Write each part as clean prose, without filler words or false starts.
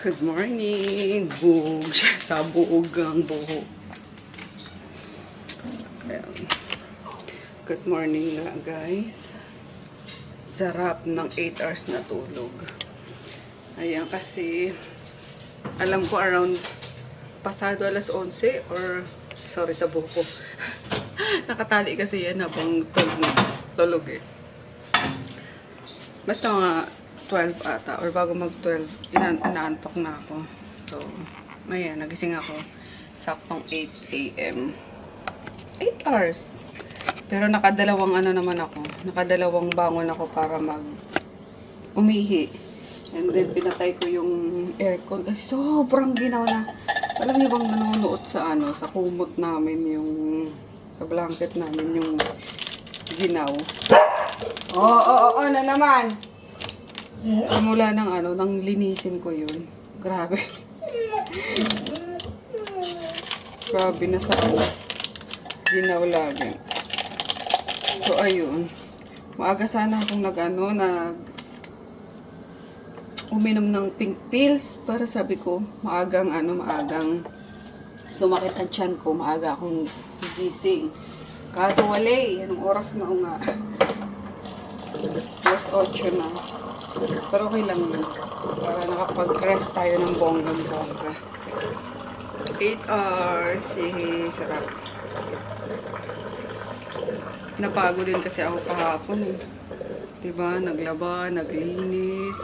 Good morning! Bug! Sabog ang buhok. Ayan. Good morning nga guys. Sarap ng 8 hours na tulog. Ayan kasi alam ko around pasado alas 11 or sorry sa buhok ko. Nakatali kasi yan habang tulog eh. Basta mga 12 ata or bago mag 12 inaantok na ako. So ayan, nagising ako saktong 8 AM 8 hours. Pero nakadalawang ano naman ako, nakadalawang bangon ako para mag umihi. And then pinatay ko yung aircon kasi sobrang ginaw na. Alam niyo bang nanonood sa ano, sa kumot namin yung sa blanket namin yung ginaw. Oo, na naman. Simula ng ano, nang linisin ko yun. Grabe. Grabe na sa ano. Ginaw lagi. So, ayun. Maaga sana akong uminom ng pink pills para sabi ko, maagang sumakit ang tiyan ko, maaga akong gising. Kaso wala eh. Anong oras na nga? Alas 8 na. Pero okay lang yun. Para nakapag-rest tayo ng bonggang-bongga. 8 hours. Sarap. Napagod din kasi ako kahapon eh. Diba? Naglaba, naglinis.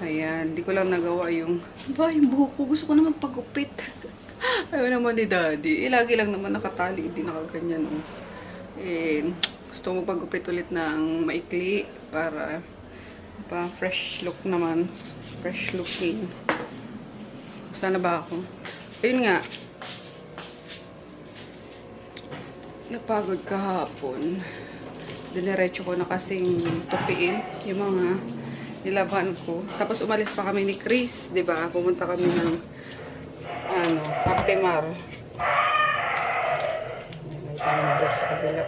Ayan. Di ko lang nagawa yung buhok ko. Gusto ko naman pagupit. Ayaw naman ni Daddy. Lagi lang naman nakatali. Hindi nakaganyan. Gusto mo pagupit ulit ng maikli para fresh look naman. Fresh looking. Sana ba ako? Ayun nga. Napagod kahapon. Diniretso ko na kasing tupiin yung mga nilaban ko. Tapos umalis pa kami ni Chris. Diba? Pumunta kami ng Captimar. May tanong doon sa kabila.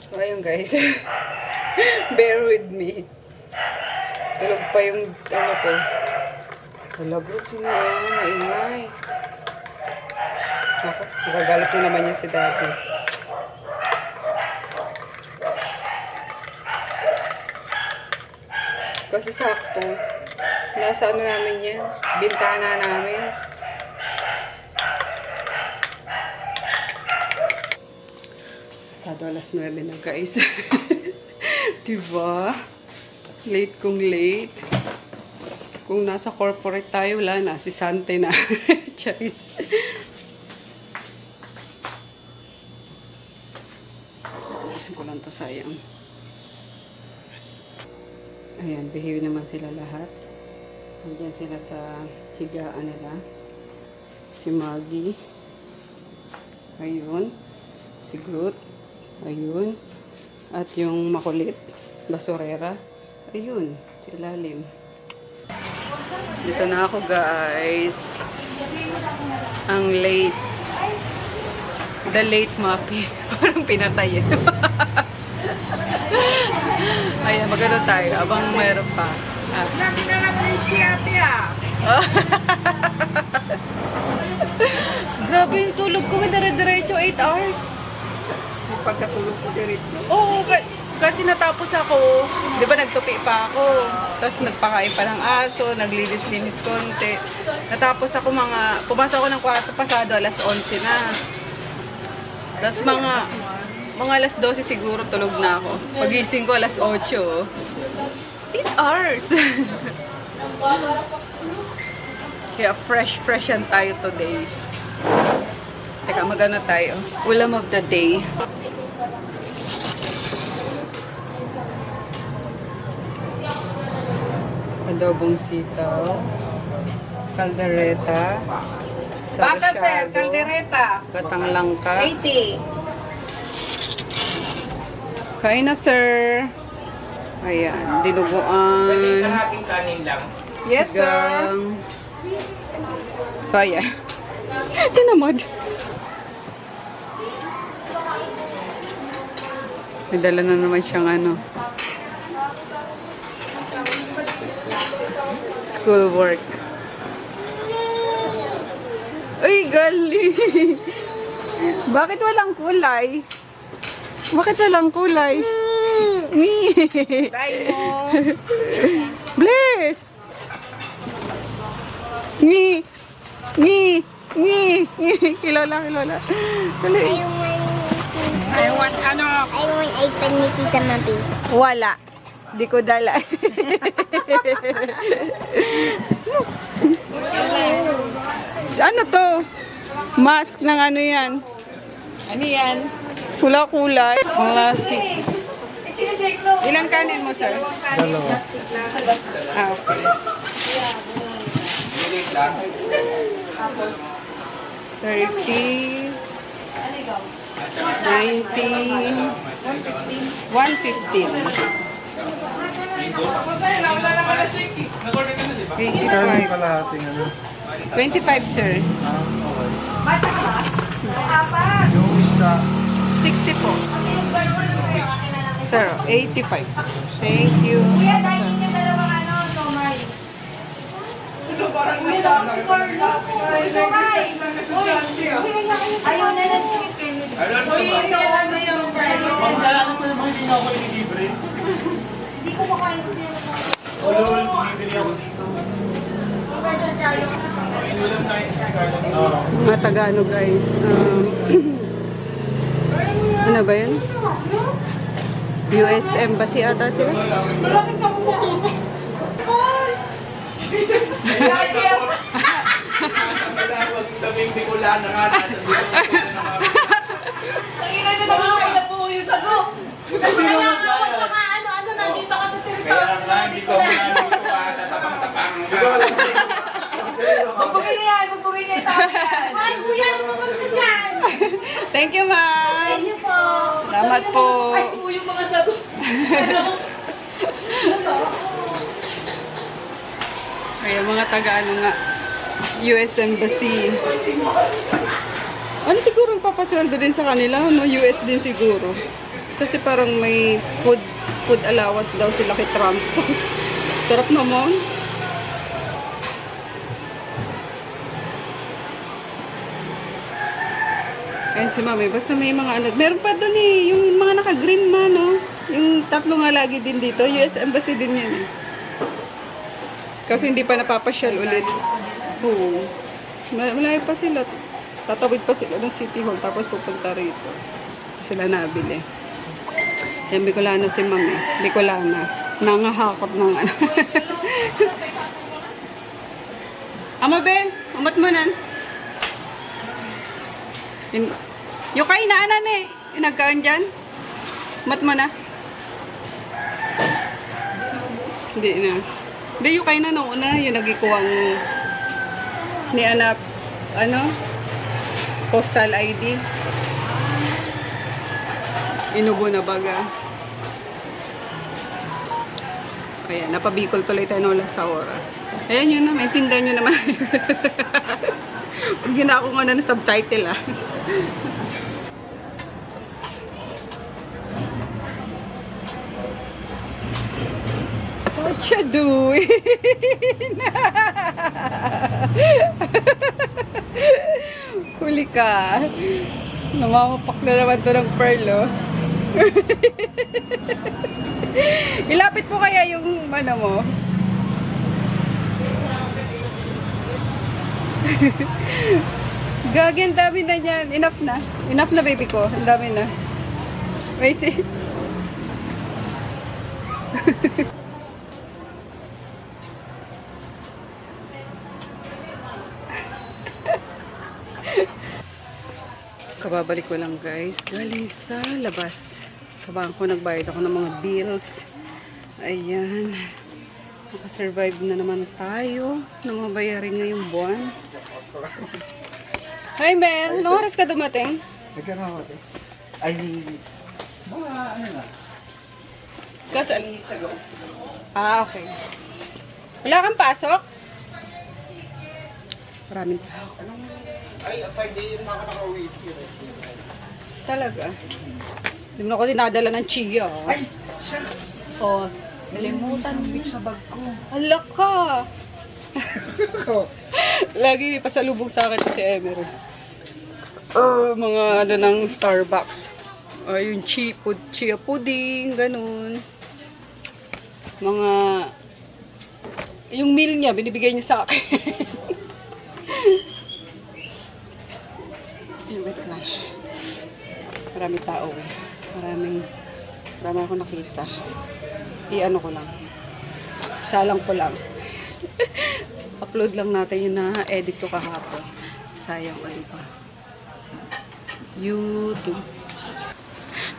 So, ayun guys. Bear with me. Tulog pa yung ano ko. Wala bro, sino yan? Maingay. Ako, nagagalit na naman yan si Daddy. Kasi sakto. Nasa ano namin yan? Bintana namin. Pasado alas 9 na guys. Diba? Late kung late. Kung nasa corporate tayo, wala na. Si Sante na. Charis. Gusto ko lang to, sayang. Ayan, behave naman sila lahat. Nandiyan sila sa higaan nila. Si Maggie. Ayun. Si Groot. Ayun. At yung makulit. Basurera. Ayun. Si ilalim. Dito na ako guys. Ang late. The late Mappy. Parang pinatay. Ayan, magano tayo. Abang meron pa. Lagi na lang yung ate ah. Grabe yung tulog ko. May dire-diretso 8 hours. Yung pagkatulog ko diretso. Oo, kasi natapos ako. Di ba nagtupi pa ako. Tapos nagpakain pa ng aso. Naglinis-linis konti. Natapos ako pumasok ako ng kwarto pasado alas 11 na. Tapos mga alas 12 siguro tulog na ako. Pagising ko alas 8. 8 hours. Kaya fresh yan tayo today. Teka, magano tayo? Ulam of the day. Adobong sitaw. Caldereta. Baka sir, kaldereta. Gatang langka. 80. Kain na, sir. Ayan, dinuguan. Kalahating kanin lang. Yes, sir. So, ayan. Tinamad. May dala na naman siyang ano. School work. Uy, galing! Bakit walang kulay? Bakit walang kulay? Me! Try mo. Bless! Me! Me! Me! Kilola. Dali. I want ano? I want iPad ni Tita Mabi. Wala. Di ko dala. Ano to? Mask ng ano yan? Ano yan? Kulay. Plastic. Ilang kanin mo, sir? Dalawa. Ah, okay. 30, 90, 115. Kaya kalahating ano. 25, sir. Yung isda. 60 po. Sir, 85. Thank you. Ayaw na ng chicken. Hindi ko makain ko siya. Mga Tagano, guys. Ano ba yun? US Embassy ata sila? Ano, nandito ka sa territory. Magbugay niya yan. Ay, kuya, lumabas ka dyan. Thank you, ma'am. Thank you po. Salamat po. Ay, po yung mga sabi. Kaya mga taga-ano nga, US Embassy. Ano siguro papasweldo din sa kanila, no? US din siguro. Kasi parang may food allowance daw sila kay Trump. Sarap naman. Ayun si Mami, basta may mga ano. Meron pa doon eh, yung mga naka-green man, no? Yung tatlo nga lagi din dito. US Embassy din yan eh. Kasi hindi pa napapasyal ulit. Oo. Malayo pa sila. Tatawid pa sila ng City Hall tapos pupunta rito. Sila nabili. Yan, Bicolano si Mami. Bicolana. Nangahakot ng ano. Amo be, umat mo nan. Yung kain na anan eh. Yung nagkaan dyan. Umat mo na. Hindi na. Hindi, yung kain na noon na. Yung nagikuwang ni anak, ano? Postal ID. Inubo na baga. Ayan, napabikol tuloy tayo nula sa oras. Ayan yun na, maintindihan nyo naman. Huwag yun ako nga na subtitle ah. What you doing? Huli ka. Namamapak na naman to ng pearl, oh. Ilapit mo kaya yung ano mo. Gagi, ang dami na yan. Enough na. Enough na, baby ko. Ang dami na. May si... Kababalik ko lang, guys. Galing sa labas. Sa bangko, nagbayad ako ng mga bills. Ayan. Nakasurvive na naman tayo na mabayarin ngayong buwan. Hi, Mer. Anong oras ka dumating? Nagkano ako ito? Ay, mga ano na. Kasal. Ah, okay. Wala kang pasok? Maraming tao. Ay, 5 day yun ako naka-wait. Talaga? Hindi mo na ako dinadala ng chia. Ay, shucks! Oh, nalimutan. Isang week sa bag ko. Hala ka! Lagi may pasalubong sa akin si Emery. Mga ano ng Starbucks. Yung chia pudding, ganun. Mga... Yung meal niya, binibigay niya sa akin. Wait lang. Marami tao eh. Marami ako nakita. I-ano ko lang. Salang ko lang. Upload lang natin yung na-edit ko kahapon. Sayang ko, diba? YouTube.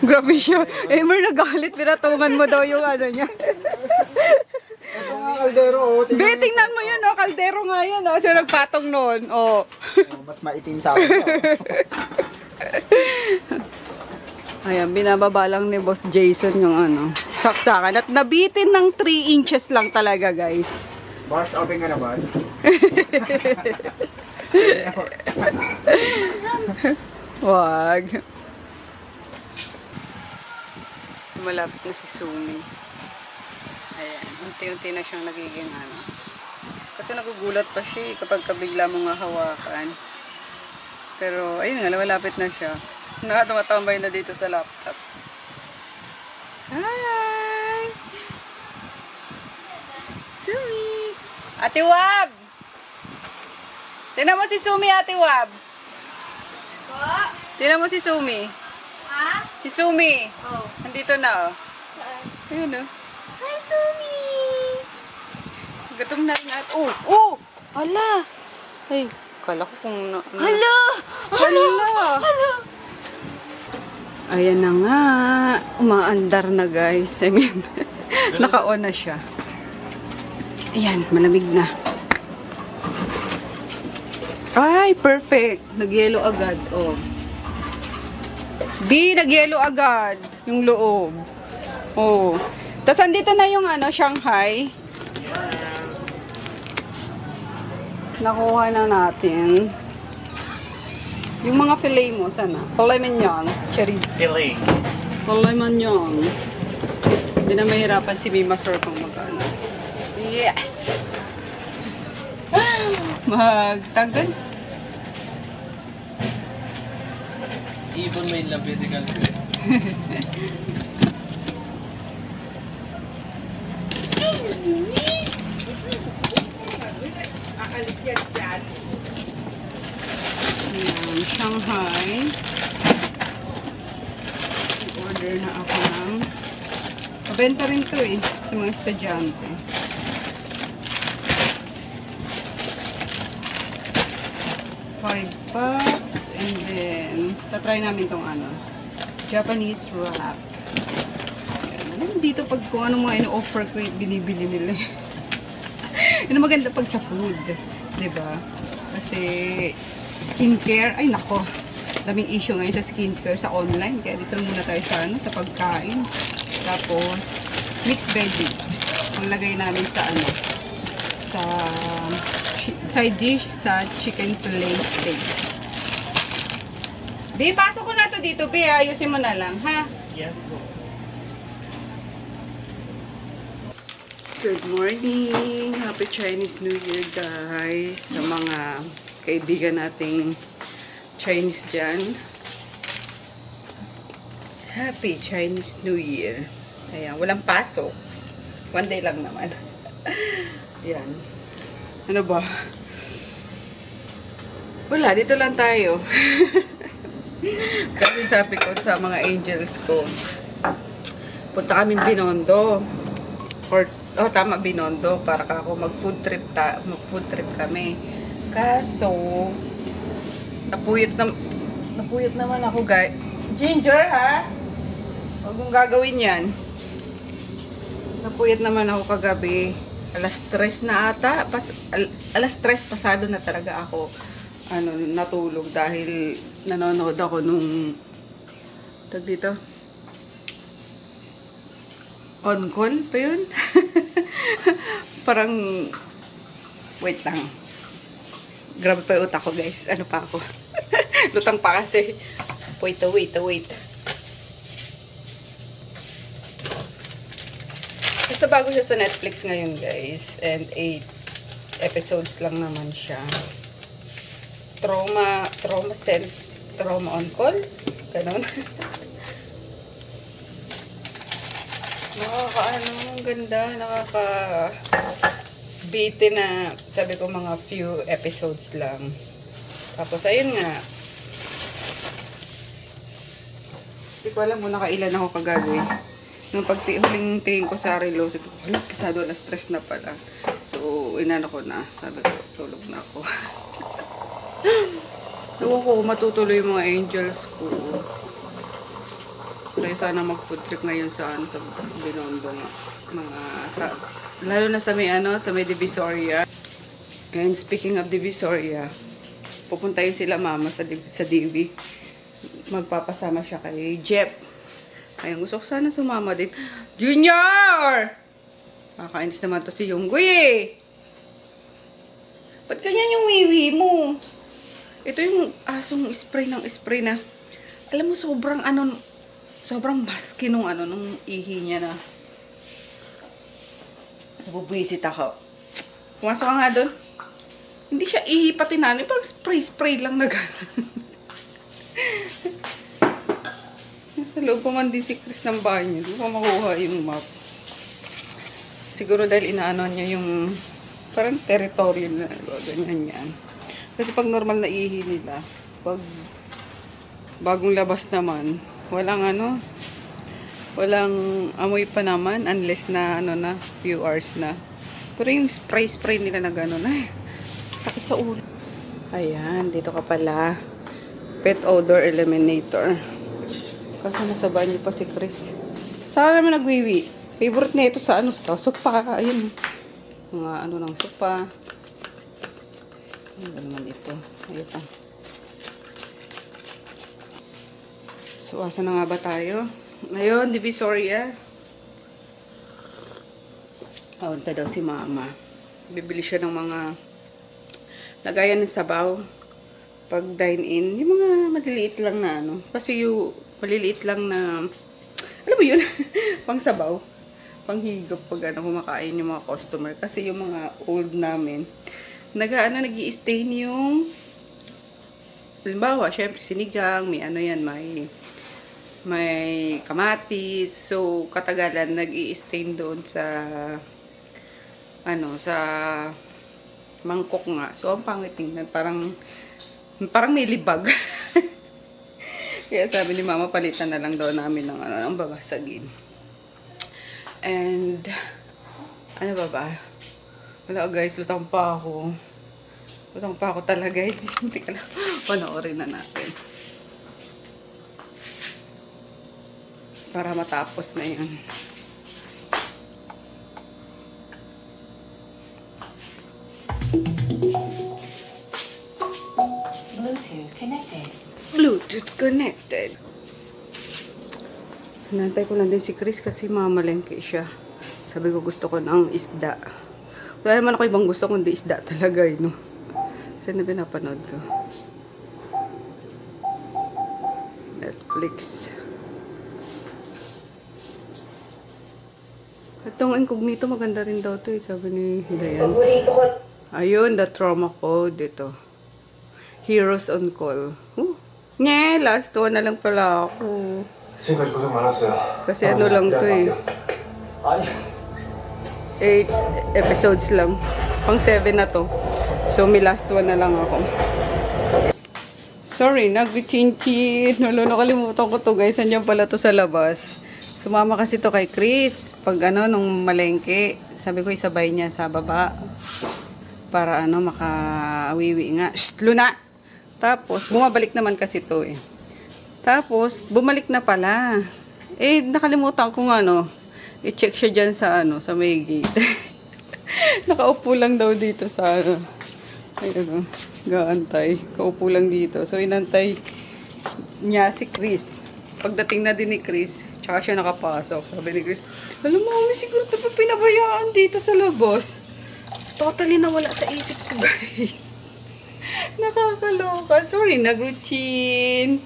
Grabe siya. Emer, nagalit. Pinatungan mo daw yung ano niya. Ito nga, kaldero, oh. Be, tingnan mo yun, oh. Kaldero nga yun, oh. Siya nagpatong noon, oh. Mas maitim sa akin. Ayan, binababa lang ni Boss Jason yung ano, saksakan. At nabitin ng 3 inches lang talaga, guys. Boss, open ka na, boss. Wag. Malapit na si Sumi. Ayan, unti-unti na siyang nagiging ano. Kasi nagugulat pa siya eh, kapag kabigla mo nga hawakan. Pero, ayun nga, malapit na siya. Tumatambay na dito sa laptop. Hi! Sumi! Ate Wab! Tingnan mo si Sumi, Ate Wab. Po? Tingnan mo si Sumi. Ha? Si Sumi. Oh. Nandito na, oh. Saan? Ayun, oh. Hi, Sumi! Gutom na rin natin. Oh! Oh! Hala! Ay, kala ko kung... Hala! Hala! Ayan na nga. Umaandar na, guys. I mean, naka-on na siya. Ayan, malamig na. Ay, perfect. Nag-yellow agad. Oh. B, nag-yellow agad. Yung loob. Oh. Tapos andito na yung ano, Shanghai. Nakuha na natin. Yung mga filet mo, sana? Filet mignon. Cherries. Filet. Filet mignon. Hindi na mahirapan si Mima Sir kung magkano. Yes! Magtagal. Ibon mo yung physical. Ayan, Shanghai. Order na ako ng... Mabenta rin to eh, sa mga estudyante. $5 and then tatry namin tong ano, Japanese wrap. Ayan, dito pag kung ano mga ino-offer ko, binibili nila. Yun ang maganda pag sa food, 'di ba? Kasi skincare, ay nako, daming issue ngayon sa skincare sa online, kaya dito muna tayo sa ano, sa pagkain. Tapos mixed veggies. Ang lagay namin sa ano, sa side dish sa chicken fillet steak. Bi, pasok ko na to dito, Bi. Ayusin mo na lang, ha? Yes, po. Good morning! Happy Chinese New Year, guys! Sa mga kaibigan nating Chinese dyan. Happy Chinese New Year! Ayan, walang pasok. One day lang naman. Yan. Ano ba? Wala, dito lang tayo. Kasi sabi ko sa mga angels ko, punta kami Binondo. Tama, Binondo. Para ako mag-food trip kami. Kaso, napuyot naman ako, guys. Ginger, ha? Huwag mong gagawin yan. Napuyot naman ako kagabi. Alas 3 na ata. Alas 3 pasado na talaga ako natulog dahil nanonood ako nung dito on call pa yun. Parang wait lang, grabe pa yung utak ko, guys. Ano pa ako? Lutang pa kasi. Wait. Basta bago siya sa Netflix ngayon, guys, and episodes lang naman siya. Trauma on call. Ganon. Ang ganda. Bitin na, sabi ko mga few episodes lang. Tapos, ayun nga. Hindi ko alam kung nakailan ako kagabi. Nung huling tingin ko sa relo, sabi ko, pasado na stress na pala. So, inano ko na. Sabi ko, tulog na ako. Ewan ko, matutuloy yung mga angels ko. Kaya sana mag-food trip ngayon sa Binondo nga. Lalo na sa may Divisoria. And speaking of Divisoria, pupuntahin sila mama sa DV. Magpapasama siya kay Jeff. Ayun, gusto ko sana sumama din. Junior! Makakainis naman to si Yunggoy eh. Ba't ganyan yung wiwi mo? Ito yung asong spray na. Alam mo, sobrang maski nung ihi niya na. Nabubwisit ako. Pumasok ka nga doon. Hindi siya ihi pati na. Parang spray lang na gano'n. Nasa loob pa man din si Chris ng bahay niya. Hindi ko makuha yung map. Siguro dahil inaano niya yung parang territory na ganyan yan. Kasi pag normal na ihi nila, pag bagong labas naman, walang amoy pa naman unless na few hours na. Pero yung spray nila na gano'n, ay, sakit sa ulo. Ayan, dito ka pala. Pet odor eliminator. Kaso nasabaan niyo pa si Chris. Saan naman nagwiwi? Favorite na ito sa sa sopa. Ayun. Mga ng sopa. Ano naman ito? Ayun pa. So, asa na nga ba tayo? Ngayon, Divisoria. Aunta daw si mama. Bibili siya ng mga lagayan ng sabaw. Pag dine-in, yung mga maliliit lang na Kasi yung maliliit lang na, alam mo yun, pang sabaw. Pang higop pag kumakain yung mga customer. Kasi yung mga old namin, nag-i-stain yung, halimbawa, syempre sinigang, may may kamatis. So, katagalan, nag-i-stain doon sa sa mangkok nga. So, ang pangit tingnan, parang may libag. Kaya sabi ni mama, palitan na lang daw namin ng babasagin. And, ano ba? Wala guys, lutang pa ako. Lutang pa ako talaga. Hindi ka lang. Panoorin na natin. Para matapos na yan. Bluetooth connected. Nantay ko lang din si Chris kasi mamalengke siya. Sabi ko gusto ko ng isda. Wala naman ako ibang gusto kundi isda talaga, Saan na pinapanood ko? Netflix. Itong incognito maganda rin daw to sabi ni Dayan. Ayun, the trauma code dito. Heroes on call. Last one na lang pala ako. Kasi lang to 8 episodes lang. Pang 7 na to. So, may last one na lang ako. Sorry, nag-chinchin. Nakalimutan ko to guys. Nandiyan pala to sa labas. Sumama kasi to kay Chris. Pag nung malengke, sabi ko isabay niya sa baba. Para maka-awiwi nga. Shh, Luna! Tapos, bumabalik naman kasi to Tapos, bumalik na pala. Nakalimutan ko i-check siya dyan sa sa may gate. Nakaupo lang daw dito sa gaantay. Kaupo lang dito. So, inantay niya si Chris. Pagdating na din ni Chris, tsaka siya nakapasok. Sabi ni Chris, alam mo, siguro ito pa pinabayaan dito sa labas. Totally nawala sa isip ko, guys. Nakakaloka. Sorry, nag-routine.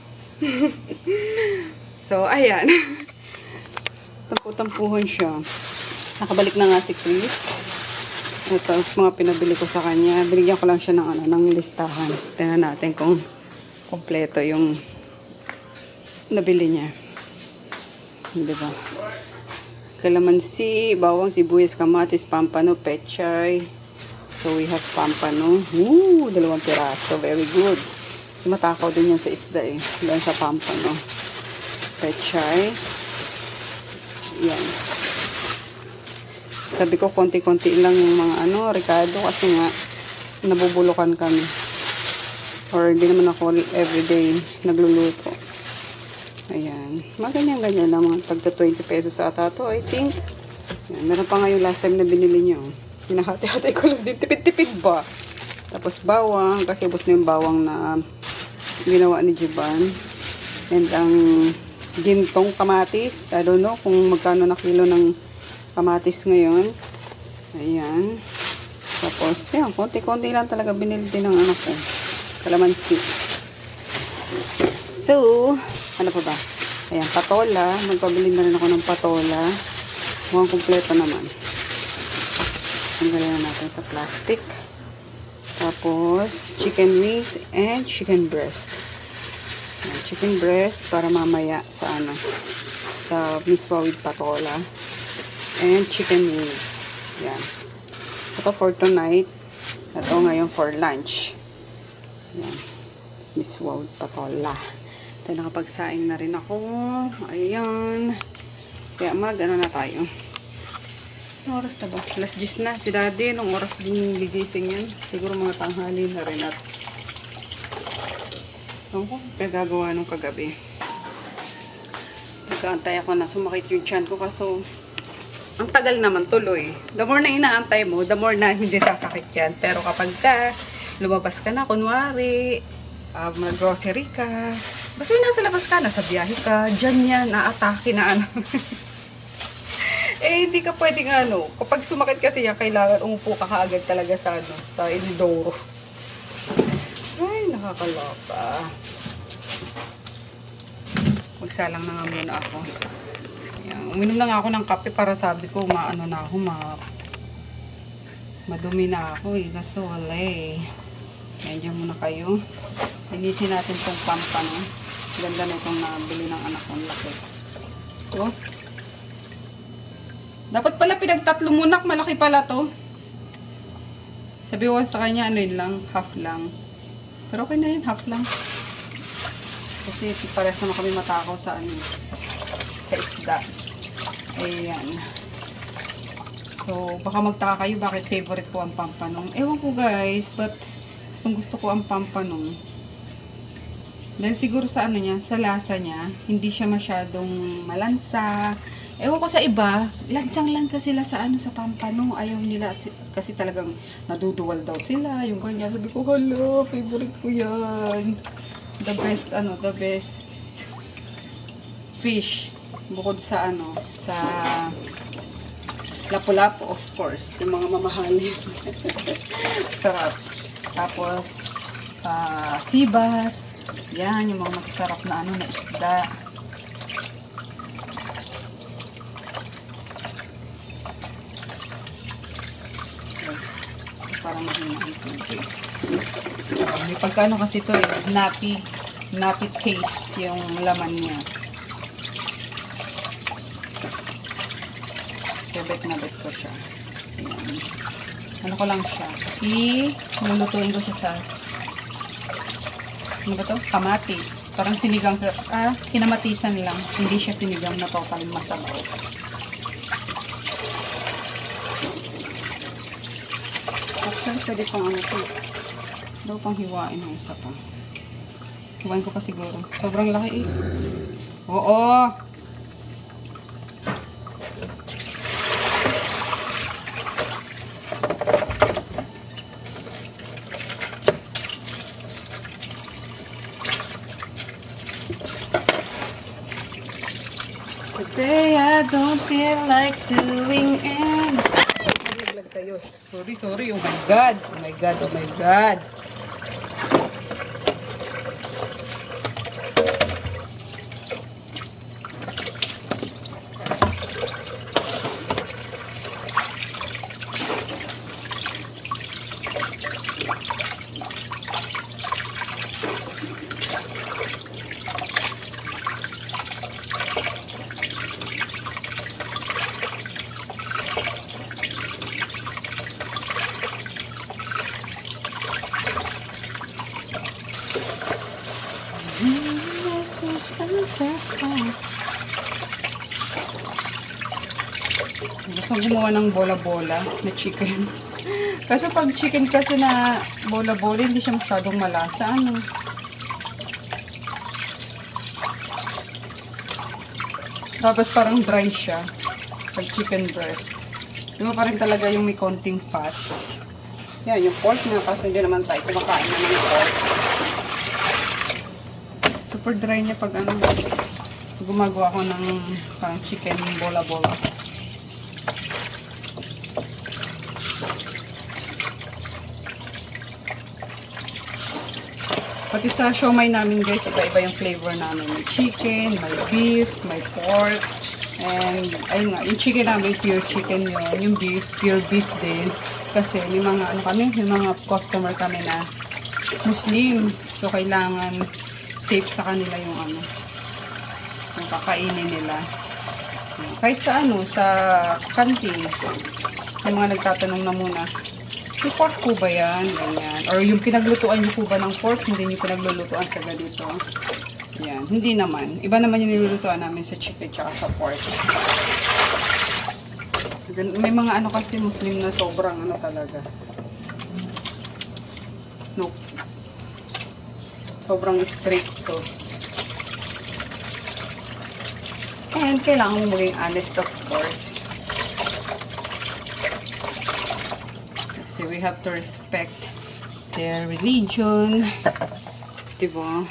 So, ayan. Tampu-tampuhan siya. Nakabalik na nga si Chris. Ito, mga pinabili ko sa kanya. Binigyan ko lang siya ng, ng listahan. Tingnan natin kung kompleto yung nabili niya. Diba? Kalamansi, bawang, sibuyas, kamatis, pampano, pechay. So, we have pampano. Ooh, 2 piraso. Very good. Kasi matakaw din yan sa isda eh. Dahil sa pampano. Pechay. Yan. Sabi ko, konti-konti lang yung mga Ricardo kasi nga, nabubulukan kami. Or hindi naman ako everyday nagluluto. Ayan. Mga ganyan-ganyan lang. Mga tagta 20 pesos ata to, I think. Ayan. Meron pa nga yung last time na binili nyo. Hinahati-hati ko lang din. Tipid-tipid ba? Tapos bawang. Kasi ubos na yung bawang na ginawa ni Jiban. And ang gintong kamatis. I don't know kung magkano na kilo ng kamatis ngayon. Ayan. Tapos, yan. Konti-konti lang talaga binili din ng anak ko. Kalamansi. So, ano pa ba? Ayan, patola. Magpabili na rin ako ng patola. Mukhang kumpleto naman. Tanggalin na natin sa plastic. Tapos, chicken wings and chicken breast. Ayan, chicken breast para mamaya sa sa miswa with patola. And chicken wings. Ayan. Ito for tonight. Ito ngayon for lunch. Ayan. Miswa with patola. Ito, nakapagsaing na rin ako. Ayan. Kaya na tayo. Anong oras na ba? Alas 10 na. Si daddy, nung oras din gigising yan. Siguro mga tanghali na rin at pinagagawa nung kagabi. Nagkaantay ako na sumakit yung tiyan ko kaso ang tagal naman tuloy. The more na inaantay mo, the more na hindi sasakit yan. Pero kapag lumabas ka na, kunwari, mag-grocery ka, basta nasa labas ka, nasa biyahe ka, dyan yan, naatake na eh, hindi ka pwedeng kapag sumakit kasi yan, kailangan umupo ka kaagad talaga sa inidoro. Ay, nakakalapa. Magsalang na nga muna ako. Ayan, uminom na nga ako ng kape para sabi ko, madumi na ako eh, kaso wala eh. Medyo muna kayo. Linisin natin itong pampano. Ganda na itong nabili ng anak kong laki. Ito. Dapat pala pinagtatlo muna. Malaki pala to. Sabi ko sa kanya, yun lang. Half lang. Pero okay na yun. Half lang. Kasi pares naman kami matakaw sa sa isda. Ayan. So, baka magtaka kayo bakit favorite ko ang pampanong. Ewan ko guys, but gusto ko ang pampanong. Dahil siguro sa sa lasa niya, hindi siya masyadong malansa. Ewan ko sa iba, lansang-lansa sila sa sa pampanong. Ayaw nila kasi talagang naduduwal daw sila. Yung ganyan, sabi ko, hala, favorite ko yan. The best fish. Bukod sa sa lapu-lapu, of course. Yung mga mamahalin. Sarap. Tapos, sibas. Yan, yung mga masasarap na na isda. Parang mahina ang tubig. May pagkano kasi ito nutty taste yung laman niya. Bet na bet ko siya. Ayan. Ano ko lang siya. Lulutuin ko siya sa ano ba to? Kamatis. Parang sinigang sa kinamatisan lang. Hindi siya sinigang na total masabaw. Actually, pwede pang ito. Daw pang hiwain ng isa pa. Hiwain ko pa siguro. Sobrang laki eh. Oo! Today I don't feel like doing anything. Naglag tayo. Sorry. Oh my God. Oh my God. Oh my God. Gusto gumawa ng bola-bola na chicken. Kasi pag chicken kasi na bola-bola, hindi siya masyadong malasa. Ano? Tapos parang dry siya. Pag chicken breast. Diba pa rin talaga yung may konting fat. Yan, yung pork na. Kasi hindi naman tayo kumakain na ng pork. Super dry niya pag ano. Gumagawa ko ng parang chicken bola-bola. Pati sa siomai namin guys, iba-iba yung flavor namin. May chicken, may beef, may pork. And ayun nga, yung chicken namin pure chicken yun. Yung beef, pure beef din. Kasi may mga ano kami, may mga customer kami na Muslim. So kailangan safe sa kanila yung ano, yung kakainin nila. Kahit sa ano, sa canteen, yung mga nagtatanong na muna, may pork po ba yan? Ganyan. Or yung pinaglutuan niyo po ba ng pork, hindi niyo pinaglulutuan sa ganito. Yan. Hindi naman. Iba naman yung nilulutuan namin sa chicken tsaka sa pork. May mga ano kasi Muslim na sobrang ano talaga. Nope. Sobrang strict to. And kailangan mo maging honest, of course. Kasi we have to respect their religion. Diba?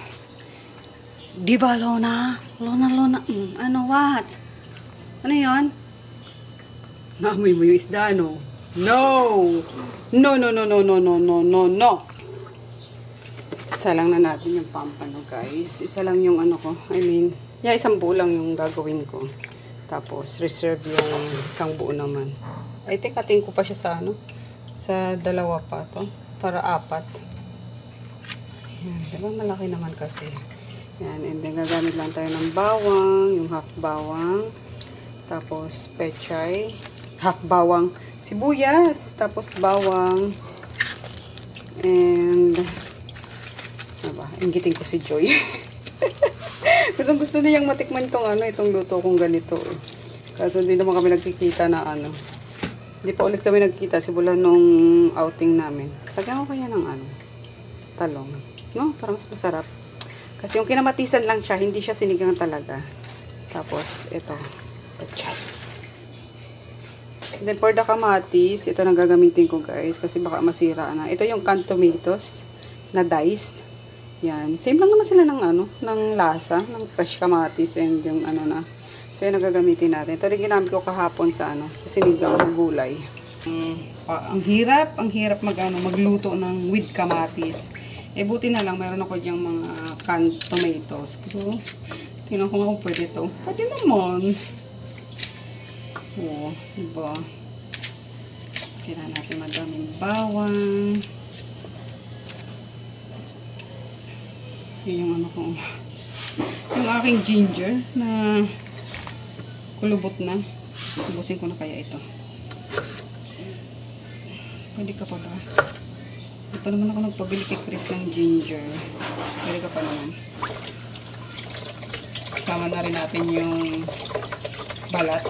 Diba, Lona? Lona. Ano, what? Ano yon? Naamoy mo yung isda, no? No! No. Isa lang na natin yung pampano, guys. Isa lang yung ano ko. I mean, isang buo lang yung gagawin ko. Tapos, reserve yung isang buo naman. I think ating ko pa siya sa ano? Sa dalawa pa to. Para 4. Yan, diba malaki naman kasi. Yan, and then gagamit lang tayo ng bawang, yung half bawang. Tapos, pechay. Half bawang sibuyas. Tapos, bawang. And, diba, inggitin ko si Joy. Gusto niyang matikman itong luto kong ganito. Kaso hindi naman kami nagkikita na ano. Hindi pa ulit kami nagkita simula nung outing namin. Lagyan ko kaya ng ano, talong. No, parang mas masarap. Kasi yung kinamatisan lang siya, hindi siya sinigang talaga. Tapos, ito, pechay. Then, for the kamatis, ito na gagamitin ko guys. Kasi baka masira na. Ito yung canned tomatoes na diced. Yan. Same lang naman sila ng ano, ng lasa, ng fresh kamatis and yung ano na. So, yan ang gagamitin natin. Ito rin ginamit ko kahapon sa ano, sa sinigang ng gulay. Ang hirap magluto ng with kamatis. Eh, buti na lang, mayroon ako diyang mga canned tomatoes. So, tingnan ko nga kung pwede ito. Pwede naman. Oo, diba? Kailangan natin madaming bawang. Yun yung ano ko. Yung aking ginger na kulubot na. Ubusin ko na kaya ito. Pwede ka pa ba? Hindi pa naman ako nagpabili kay Chris ng ginger. Pwede ka pa naman. Sama na rin natin yung balat.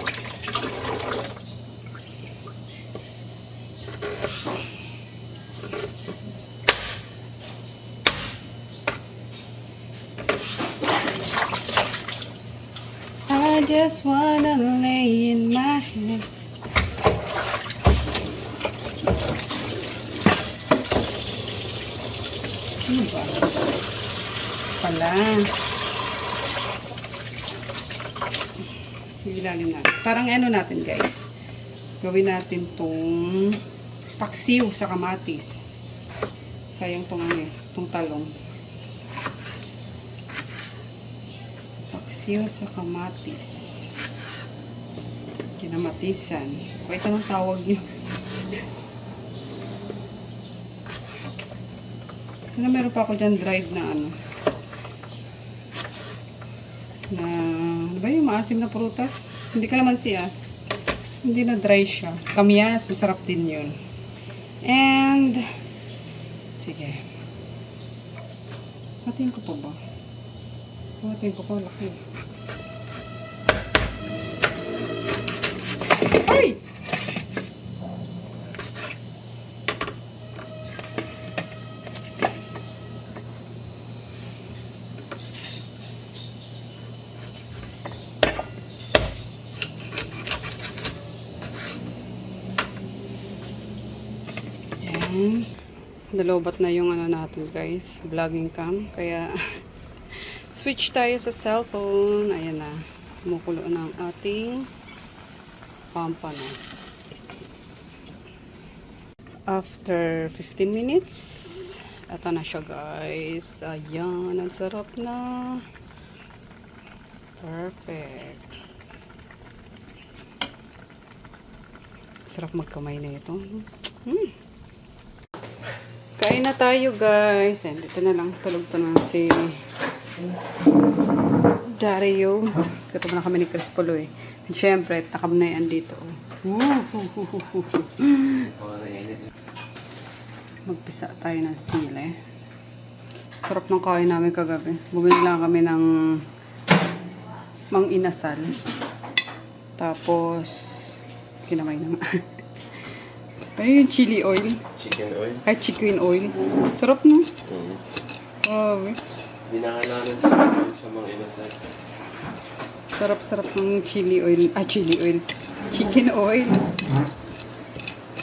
I just wanna lay in my head. Ano ba? Pala. Ilalim natin. Parang ano natin guys. Gawin natin tong paksiw sa kamatis. Sayang tong ano eh. Tong talong. Paksiw sa kamatis. Kinamatisan. O ito ang tawag nyo. Sana meron pa ako dyan dried na ano. Na, ano ba yung maasim na prutas? Hindi ka naman siya. Hindi na dry siya. Kamyas, masarap din yun. And, sige. Hatiin ko pa ba? Hatiin ko pa, laki. Ay! Yan. Nalobat na yung ano natin guys, vlogging cam. Kaya switch tayo sa cellphone. Ayan na. Kumukulo ng ating pampano. After 15 minutes, ito na siya guys. Ayan, ang sarap na. Perfect. Sarap magkamay na ito. Kain na tayo guys. And dito na lang, tulog pa naman si Dario. Katulad na kami ni Chris Polo eh. And syempre, takam na yan dito. Magpisa tayo ng sili. Sarap ng kain namin kagabi. Bumili lang kami ng mang inasal. Tapos, kinamay naman. Ay, yung chili oil. Chicken oil. Ay, chicken oil. Sarap no? Oh, Dinakalanan ko sa mga inasal. sarap-sarap ng chili oil. Ah, chili oil. Chicken oil.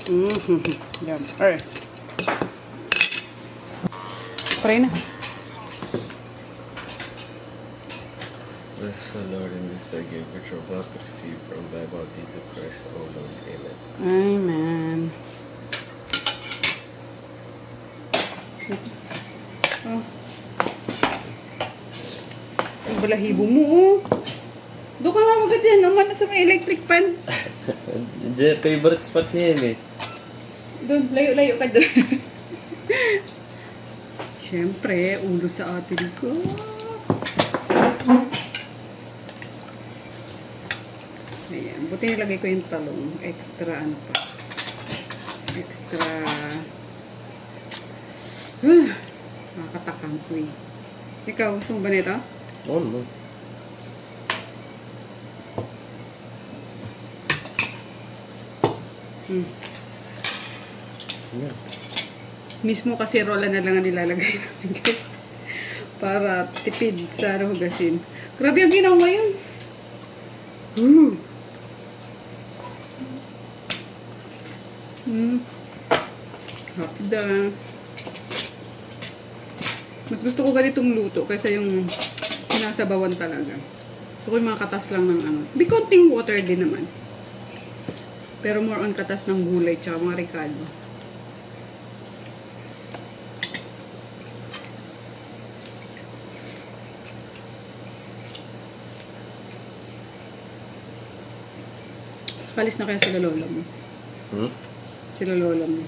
Yum. Earth. Pray na. Bless the Lord in this thy gift which we're about to receive from thy body to Christ our Lord. Amen. Amen. Oh. Ang balahibo mo, oh. Doon ka nga magad yan naman sa may electric pan. Favorite spot niya yun eh. Doon, layo-layo ka doon. Siyempre, ulo sa atin ko. Ayan, buti nilagay ko yung talong. Extra ano pa. Extra. Nakakatakam ko eh. Ikaw, gusto mo ba nito? Oo naman. Yeah. Mismo kasi rola na lang ang nilalagay namin guys. Para tipid sa hugasin. Grabe ang ginawa yun. Hapda. Mas gusto ko ganitong luto kaysa yung sinasabawan talaga. Gusto ko yung mga katas lang ng ano. May konting water din naman. Pero more on katas ng gulay tsaka mga ricado. Kalis na kaya sila lola mo. Sila lola mo.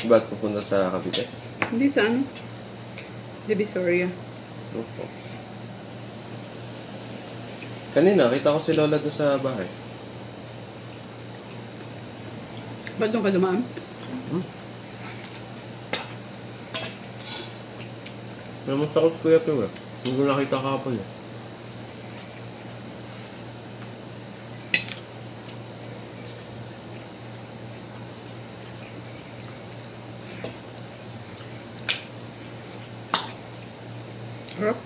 Ba't pupunta sa Cavite? Hindi sa ano? Divisoria. Okay. Kanina, kita ko si Lola doon sa bahay. Ba't doon ka dumaan? Namusta ko si Kuya Pio eh. Hindi ko nakita kahapon eh. Harap.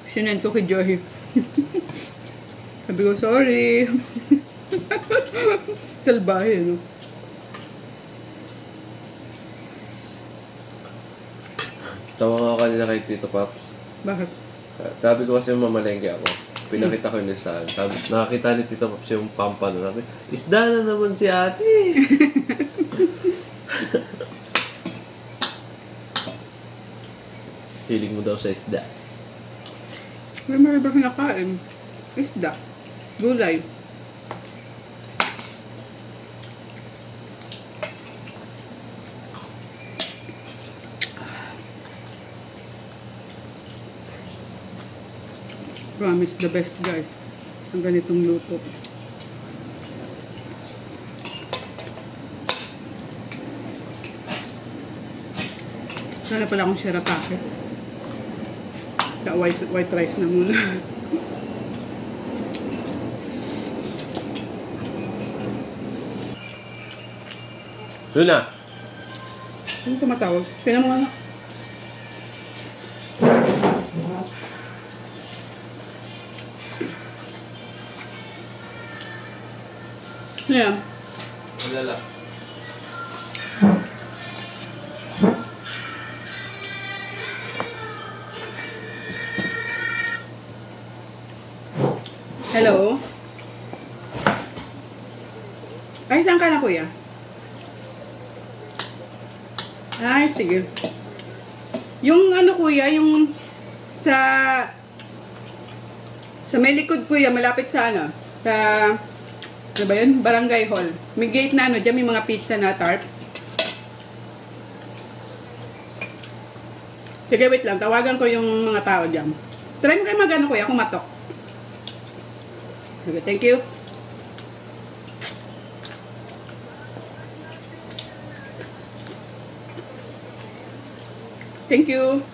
Sinend ko kay Joey. Sabi ko, sorry. Salbahe, no? Tawa nga kanina kay Tito Paps. Bakit? Sabi ko kasi mamalengke ako. Pinakita ko yung listahan. Sabi, nakakita ni Tito Pops yung pampano. Sabi, isda na naman si ate. Hiling mo daw sa isda. May mga iba kinakain. Isda. Gulay. Promise the best guys. Ang ganitong luto. Sana pala akong shiratake. White rice na muna. Luna! Ano tumatawag? Kaya mo nga. Yeah. Wala lang. Hello? Ay, saan ka na, kuya? Ay, sige. Yung ano, kuya, yung sa may likod, kuya, malapit sa ano, sa, ano ba yun? Barangay Hall. May gate na ano, dyan may mga pizza na tarp. Sige, wait lang. Tawagan ko yung mga tao dyan. Try mo kayo mag-ano, kuya, kumatok. Okay, thank you. Thank you.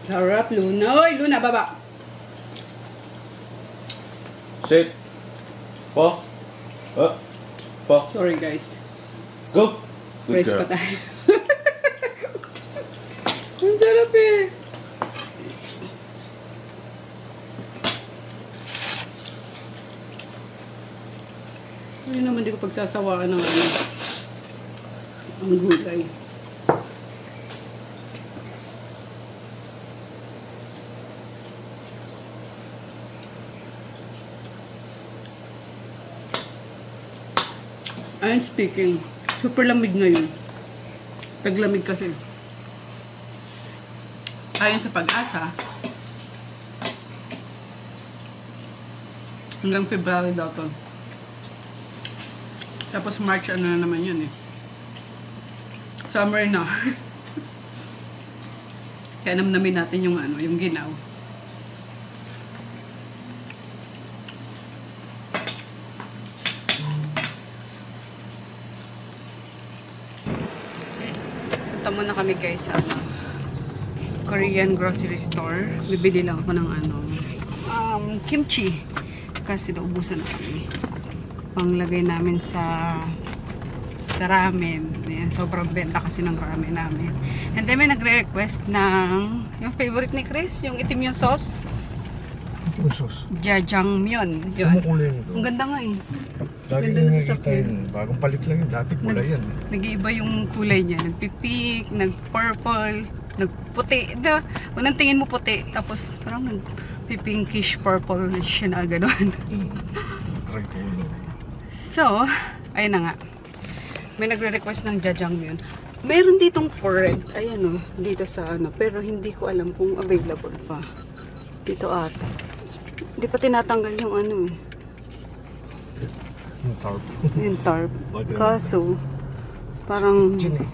Sarap, Luna. Oy, Luna, baba. Sit. Po. Po. Sorry, guys. Go. Good Race girl. pa tayo. Ang sarap eh. Hindi naman di ko pagsasawaan ng ano. Ang gulay. I'm speaking. Super lamig ngayon. Taglamig kasi. Ayon sa pag-asa, hanggang February daw to. Tapos March ano na naman yun eh. Summer na. Kaya namnamin natin yung ano, yung ginaw. Punta muna kami guys sa Korean grocery store. Bibili lang ako ng ano, kimchi. Kasi naubusan na kami. Panglagay namin sa ramen. Ayan, sobrang benta kasi ng ramen namin. And then may nagre-request ng yung favorite ni Chris, yung itim yung sauce. Yung sauce. Jajangmyeon. Yun. Kumukulay nito. Ang ganda nga eh. Lagi Ganda nyo ng nakikita sasakyan. yun. Bagong palit lang yun. Dati kulay yan. Nag-iiba yung kulay niya. Nagpipik, nag-purple, nagputi. Unang tingin mo puti, tapos parang nagpipinkish purple siya na gano'n. Tricolor. So, ayun na nga. May nagre-request ng jajangmyeon. Meron ditong for red. Ayan o, dito sa ano. Pero hindi ko alam kung available pa. Dito ata. Hindi pa tinatanggal yung ano eh. Yung tarp. Yung tarp. Kaso, parang Chin eh.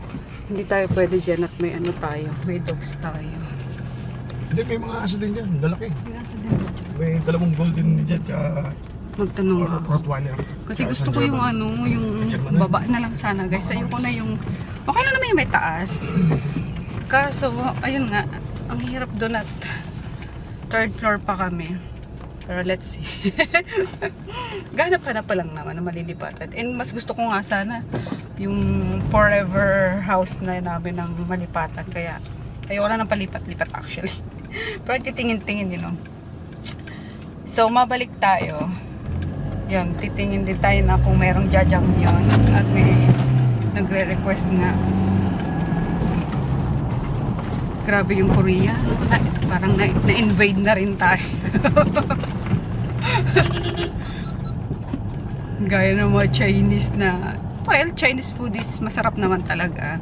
hindi tayo pwede dyan at may ano tayo. May dogs tayo. Hindi, may mga aso din dyan. Dalaki. Kinaso din. May dalawang golden dyan. Tsaka Magtanong ako. Rottweiler. Kasi Tsaka gusto isang ko yung German. ano, yung German baba na lang sana guys. Ayoko na yung, okay lang naman yung may taas. Kaso, ayun nga, ang hirap doon at third floor pa kami. Pero let's see. Ganap-hanap pa lang naman na malilipatan. And mas gusto ko nga sana yung forever house na namin ng malipatan. Kaya, ayoko na ng palipat-lipat actually. Pero titingin-tingin, you know. So, mabalik tayo. Yun, titingin din tayo na kung merong jajangmyeon at may nagre-request nga. Grabe yung Korea. Ay, parang na-invade na rin tayo. Gaya ng mga Chinese na, well, Chinese food is masarap naman talaga.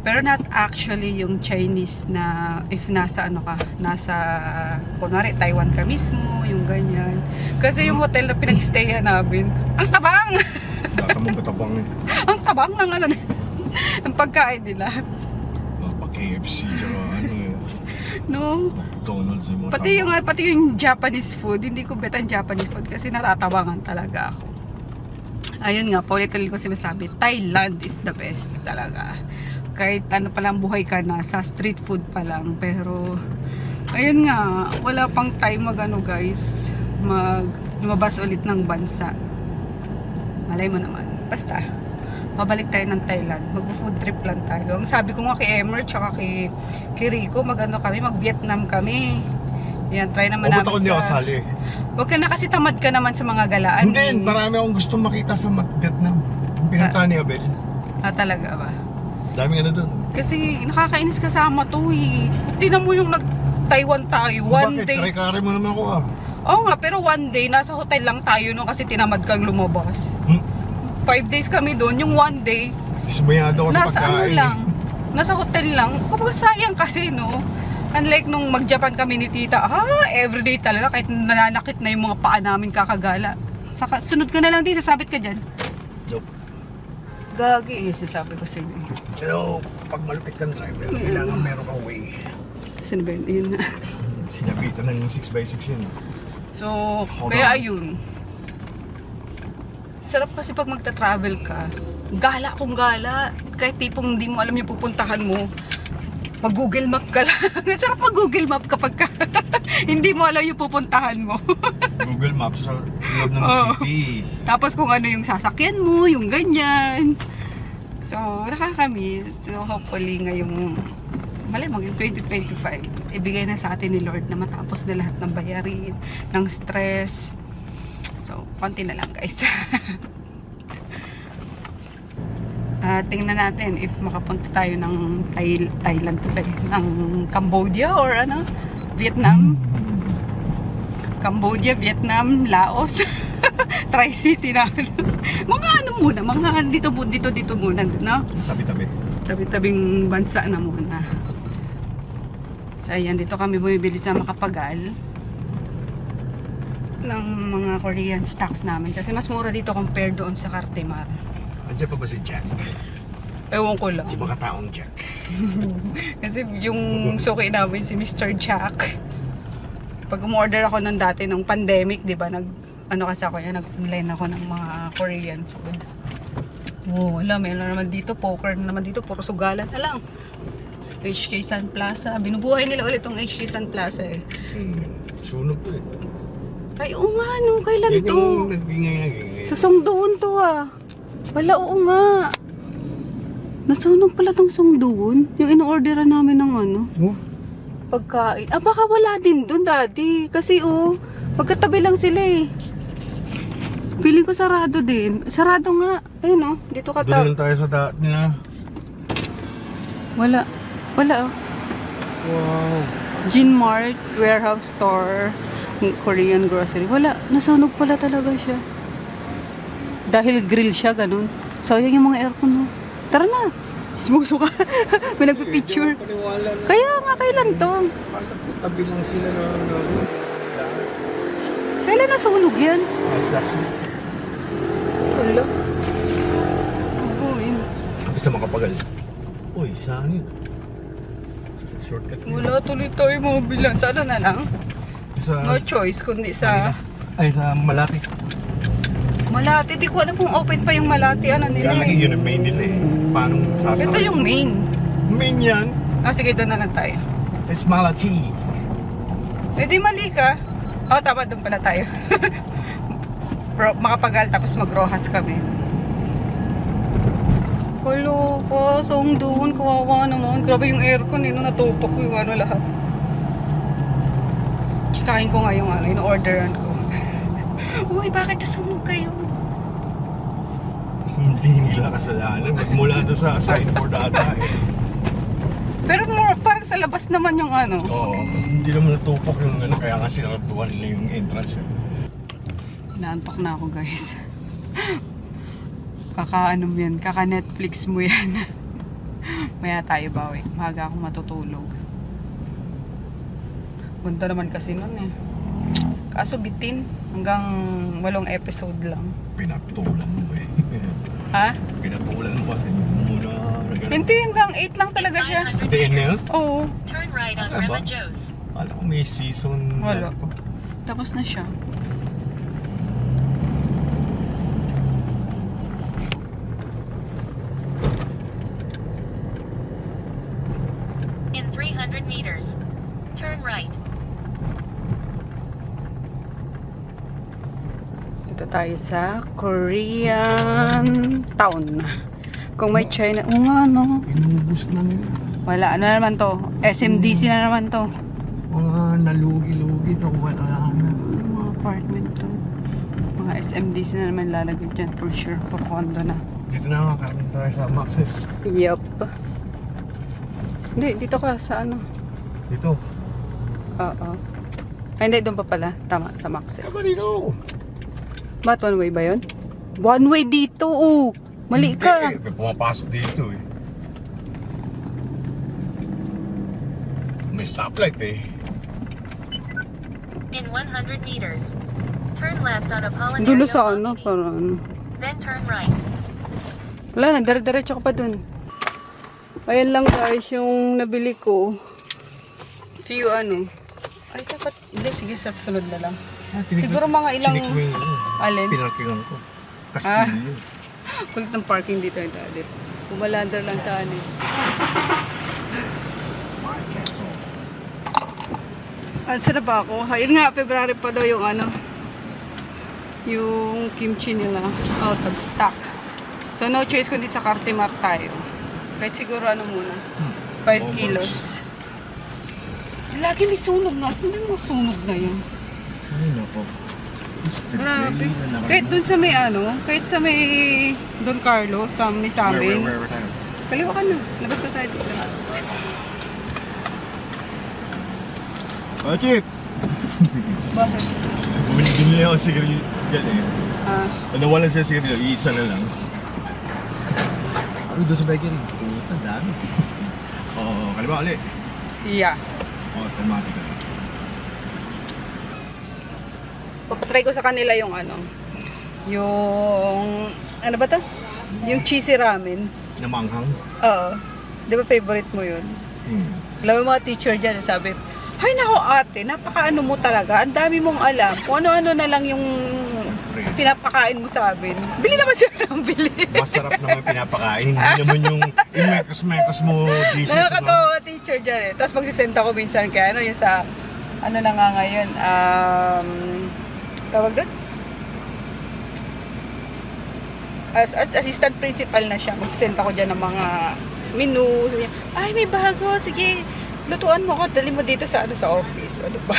Pero not actually yung Chinese na if nasa ano ka, nasa, kunwari Taiwan ka mismo, yung ganyan. Kasi yung hotel na pinag-stayan namin, ang tabang! Tatamang katabang eh. Ang tabang ng ano, ng pagkain nila. Pa-KFC, tsaka ano eh. No? McDonald's yung mga Pati yung Japanese food, hindi ko bet ang Japanese food kasi natatabangan talaga ako. Ayun nga, paulit-ulit ko sinasabi, Thailand is the best talaga. Kahit ano palang buhay ka na, sa street food pa lang. Pero, ayun nga, wala pang time mag ano guys, lumabas ulit ng bansa. Malay mo naman. Basta, babalik tayo ng Thailand. Mag-food trip lang tayo. Ang sabi ko nga kay Emer, tsaka kay Rico, mag-Vietnam kami. Yan, try naman ba't namin ako hindi ako sali? Huwag ka na kasi tamad ka naman sa mga galaan. Hindi, marami akong gustong makita sa Vietnam. Yung pinuntahan ni Abel. Talaga ba? Daming ano dun. Kasi nakakainis kasama to eh. Tinan mo yung nag-Taiwan tayo, one Bakit? day. Kare-kare mo naman ako ah. Oo nga, pero one day, nasa hotel lang tayo no kasi tinamad kang lumabas. 5 days kami doon, yung one day, Ismayado ako sa nasa pagkain ano lang, nasa hotel lang. Kumbaga sayang kasi no. Unlike nung mag-Japan kami ni tita, everyday talaga kahit nananakit na yung mga paa namin kakagala. Saka, sunod ka na lang din, sasabit ka dyan. Nope. Gagi, sasabi ko sa inyo. Pero pag malupit kang driver, kailangan meron kang way. Sino ba yun? Yun nga. Sinabitan ng 6x6 yun. So, Hold kaya on. ayun. Sarap kasi pag magta-travel ka, gala kung gala. Kahit tipong hindi mo alam yung pupuntahan mo, mag-Google Map ka lang. Sarap mag-Google Map kapag ka, hindi mo alam yung pupuntahan mo. Google Maps sa loob ng Oo. city. Tapos kung ano yung sasakyan mo, yung ganyan. So, nakakamiss. So, hopefully ngayong, malay mo, yung 2025, ibigay na sa atin ni Lord na matapos na lahat ng bayarin, ng stress. So, konti na lang guys. Tingnan natin if makapunta tayo ng Thailand today, ng Cambodia or ano, Vietnam. Cambodia, Vietnam, Laos. Tri-City na. Mga ano muna, mga dito muna, no? Tabi-tabi. Tabi-tabing bansa na muna. So ayan, dito kami bumibili sa Makapagal ng mga Korean stocks namin kasi mas mura dito compared doon sa Cartimar. Andiyan pa ba si Jack? Ewan ko lang. Si mga taong Jack. Kasi yung suki namin si Mr. Jack. Pag umorder ako ng dati nung pandemic, 'di ba? Ano kasi ako yan, nag-online ako ng mga Korean food. Oh, wala, meron naman dito, poker naman dito, puro sugalan na lang. HK Sun Plaza, binubuhay nila ulit tong HK Sun Plaza eh. Sunog po eh. Ay, oo nga, no, kailan Yan to? yung nagingay-ingay. Sa Songdoon to ah. Wala, oo nga. Nasunog pala tong Songdoon. Yung in-orderan namin ng ano, Oh? pagkain. Baka wala din dun, daddy. Kasi magkatabi lang sila eh. Piling ko sarado din. Sarado nga. Ayun dito ka Doon lang tayo sa daan nila. Wala. Wala Wow. Gin Mart, warehouse store, Korean grocery. Wala. Nasunog pala talaga siya. Dahil grill siya, ganun. Sayang yung mga aircon, no? Tara na. Smuso ka. May nagpipicture. Paniwala na. Kaya nga, kailan to? Kala ko tabi lang sila na Kailan nasunog yan? last week. Wala. Uy. Sabi sa Makapagal. Uy, saan yun? Sa shortcut na yun. Wala tuloy tayo mobilan. Sa ano na lang? Sa, No choice, kundi sa ay, sa Malati. Malati. Di ko alam kung open pa yung Malati. Ano nila Kaya lagi eh. yun ang main nila eh. Paano sasakay? Ito yung main. Main yan. Sige, doon na lang tayo. It's Malati. Di mali ka. Tama, doon pala tayo. Makapagal, tapos mag-Rojas kami. Hello ko, Songdoon, kawawa naman. Grabe yung aircon, nung natupak ko yung lahat. Kikain ko nga yung in-orderan ko. Uy, bakit nasunog kayo? Hindi nila kasalanan. Magmula doon sa signboard ata eh. Pero more, parang sa labas naman yung ano. Oo, hindi naman natupok yung ano, kaya kasi nakatuwan nila yung entrance eh. Inaantok na ako guys. Kaka ano mo yan, kaka Netflix mo yan. Maya tayo bawi. Maga ako matutulog. Ganda naman kasi nun eh. Kaso bitin. Hanggang 8 episode lang. Pinatulan mo eh. Ha? Pinatulan mo kasi muna nagano. Hindi, hanggang 8 lang talaga siya. Hindi na? Oo. Turn right on Ano ba? Rema Joe's. Alam ko may season. Wala. ano pa. Tapos na siya. In 300 meters, turn right. Dito tayo sa Korean town. Kung may China, oo nga no. Inubos na nila. Wala, ano naman to? SMDC na naman to. Mga nalugi-lugi na wala na. Mga apartment to. Mga SMDC na naman lalagyan dyan for sure. For condo na. Dito na kakain tayo sa Maxis. Yup. Hindi, dito ka sa ano. Dito. Oo. Ay, hindi, doon pa pala. Tama, sa Maxis. Tama dito. Ba't one way ba yun? One way dito, oh. Mali ka. Hindi, pumapasok dito eh. May stoplight eh. In 100 meters, turn left on Apollinario Dulo sa ano, Boulevard. para ano. Then turn right. Wala na, dire-diretso ka pa dun. Ayan lang guys, yung nabili ko. Few ano. Ay, dapat, hindi, sige, sa susunod na lang. Siguro mga ilang, Sinik mo yung ano. alin? Pinarkingan ko. Castillo. Kulit ng parking dito yung dalit. Pumalandar lang sa ano. Saan na ba ako? Ayun nga, February pa daw yung ano. Yung kimchi nila. Out of stock. So no choice kundi sa Cartimart tayo. Kahit siguro ano muna. 5 kilos. Lagi may sunog na. Saan yung mga sunog na yun? Ay, nako. Grabe. Kahit dun sa may ano, kahit sa may Don Carlo, sa may sa amin. Where tayo? Kaliwa ka na. Labas na tayo dito. Oh, Chip! Bakit? Binili ako sigarilyo dyan eh. Ah, Nawalan siya sigarilyo, isa na lang. Ano doon sa bakery? Puta, dami. Oo, kaliwa ulit. yeah. Automatic. Papatry ko sa kanila yung ano. Yung, ano ba to? Yung cheesy ramen. Namanghang. Oo. Di ba favorite mo yun? Alam mo mga teacher dyan, sabi, ay nako ate, napakaano mo talaga. Ang dami mong alam. Kung ano-ano na lang yung pinapakain mo sa amin. Bili naman siya ng bili. Masarap naman pinapakain. Hindi naman yung mekos-mekos mo dishes. Nakakatawa teacher dyan eh. Tapos magsisend ako minsan kaya ano yung sa, ano na nga ngayon, tawag doon? As assistant principal na siya. Magsisend ako dyan ng mga menu. Sabi niya, ay may bago, sige. Lutuan mo ko, dali mo dito sa ano sa office. O diba?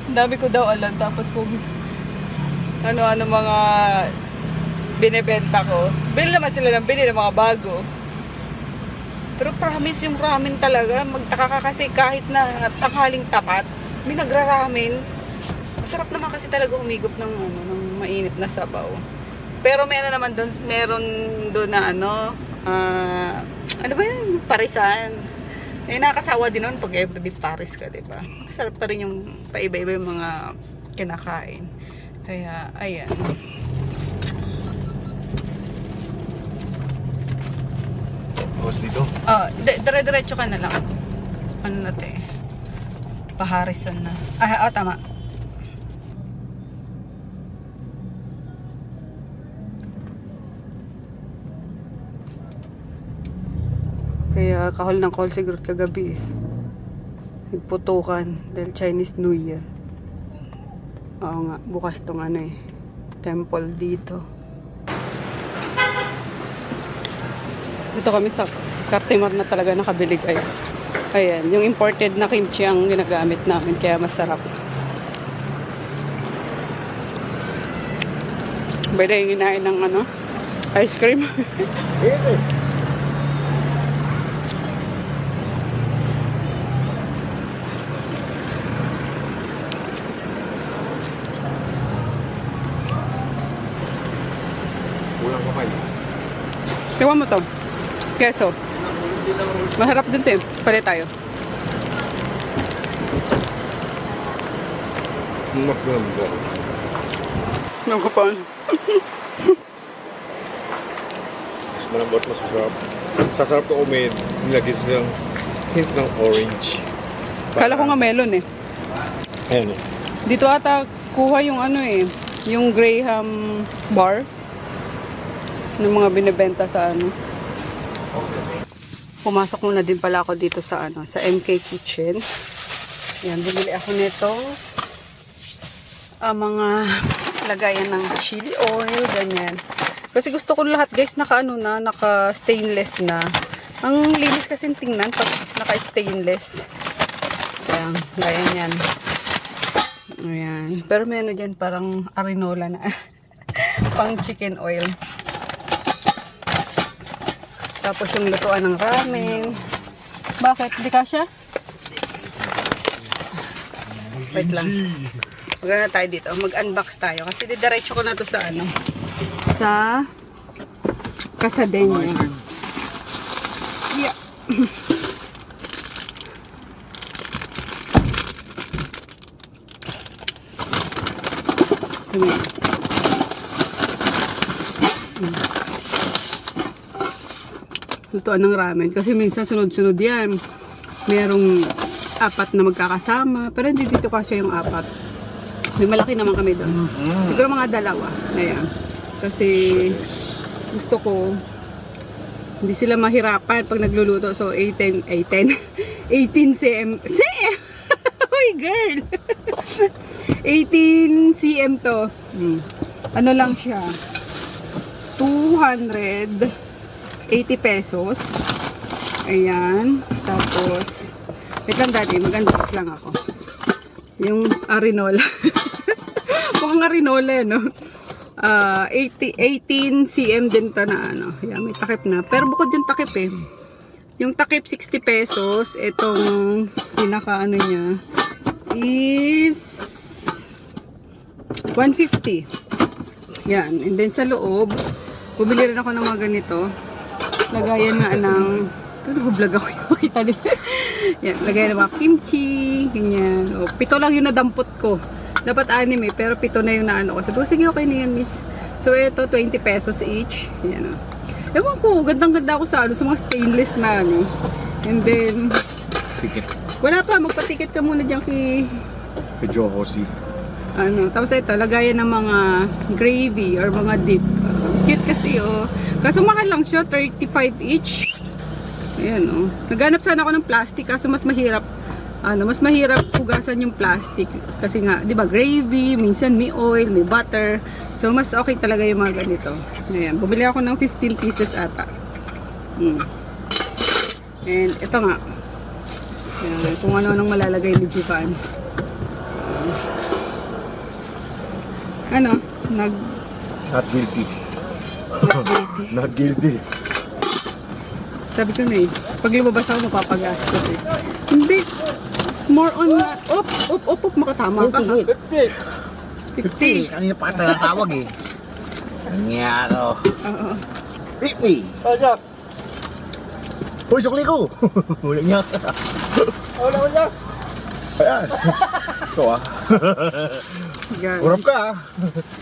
Ang dami ko daw alam. Tapos kung ano-ano mga binebenta ko. Bili naman sila ng bili ng mga bago. Pero promise yung ramen talaga. Magtaka ka kasi kahit na tanghaling tapat, may nagra-ramen. Masarap naman kasi talaga umigop ng ano, ng mainit na sabaw. Pero may ano naman doon, meron doon na ano, ano ba yun? Parisan. Eh, nakakasawa din naman pag everyday Paris ka, diba? Masarap pa rin yung paiba-iba yung mga kinakain. Kaya, ayan. Tapos dito. Dire-diretso ka na lang. Ano na te? Paharisan na. Tama. Kaya kahol ng kahol siguro kagabi eh. Nagputukan dahil Chinese New Year. Oo nga, bukas tong ano eh. Temple dito. Dito kami sa Cartimart na talaga nakabili guys. Ayan, yung imported na kimchi ang ginagamit namin kaya masarap. Pwede yung ginain ng ano, ice cream. Tingnan mo to. Keso. Masarap din to eh. Palit tayo. Maganda. Nagkapal. Mas malambot, mas masarap. Sasarap to kung may nilagay silang hint ng orange. Kala ko nga melon eh. Ayan eh. Dito ata kuha yung ano eh. Yung Graham bar. Ng mga binibenta sa ano. Pumasok muna din pala ako dito sa ano, sa MK Kitchen. Yan, bumili ako nito. Mga lagayan ng chili oil, ganyan. Kasi gusto ko lahat guys naka ano na, naka stainless na. Ang linis kasi tingnan pag naka stainless. Ayan, gaya yan. Ayan. Pero may ano dyan, parang arinola na. Pang chicken oil. Tapos yung lutuan ng ramen. Bakit? Di kasya? Wait lang. Magana tayo dito. Mag-unbox tayo. Kasi didiretso ko na to sa ano. Sa Casadena. Yeah. Lutuan ng ramen. Kasi minsan sunod-sunod yan. Merong 4 na magkakasama. Pero hindi dito kasi yung 4. May malaki naman kami doon. Siguro mga 2. Ayan. Kasi gusto ko hindi sila mahirapan pag nagluluto. So 18 cm. CM! Uy, girl! 18 cm to. Ano lang siya? 280 pesos. Ayan. Tapos, wait lang dati, mag-unbox lang ako. Yung arinola. Mukhang arinola, no? 18 cm din to na ano. Ayan, may takip na. Pero bukod yung takip eh. Yung takip 60 pesos. Itong pinaka ano niya is 150. Yan. And then sa loob, bumili rin ako ng mga ganito. Lagayan nga ng... Ito, nag-vlog ako yung makita din. Yan, lagayan ng mga kimchi, ganyan. O, 7 lang yung nadampot ko. Dapat 6 eh, pero 7 na yung naano ko. Sabi ko, sige, okay na yan, miss. So, ito, 20 pesos each. Yan, o. Ewan ko, gandang-ganda ako sa, ano, sa mga stainless na, ano. And then... Ticket. Wala pa, magpa-ticket ka muna dyan kay... Medyo hosi. Ano, tapos ito, lagayan ng mga gravy or mga dip. Cute kasi, oh. Kaso mahal lang siya, 35 each. Ayan, oh. Naghanap sana ako ng plastic kaso mas mahirap, ano, mas mahirap hugasan yung plastic. Kasi nga, di ba, gravy, minsan may oil, may butter. So, mas okay talaga yung mga ganito. Ayan, bumili ako ng 15 pieces ata. And ito nga. Ayan, kung ano-anong malalagay ni Jivan. Ano? Not guilty. Not guilty. Sabi ko na eh, pag lumabas ako mapapagastos eh. Hindi. It's more on na, op, makatama ka ha. 50. Kanina pa kita natawag eh. Nangyaro. Oo. 50. Wala. Uy, sukli ko. Walang niya. Wala. Ayan. Ito ah. Yan. Kurap ka ah.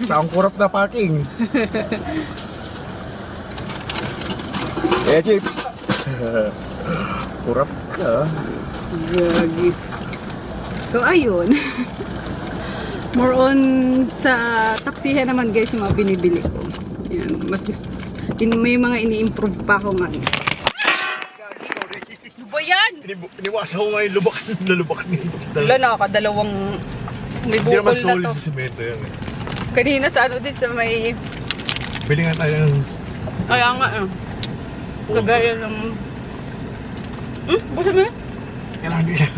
Saan kurap na parking? Eh, Chip. Kurap ka. Gagi. So, ayun. More on sa tapsihan naman guys yung mga binibili ko. Yan. Mas gusto. May mga ini-improve pa ako man. Ano ba yan? Iniwasa ko nga yung lubak ni. Wala na ako, dalawang may Hindi naman bukol na solid to. sa semento yan eh. Kanina sa ano din sa may... Bili nga tayo ng... Kaya nga kagaya ng... Basta mo yan? Kailangan din lang.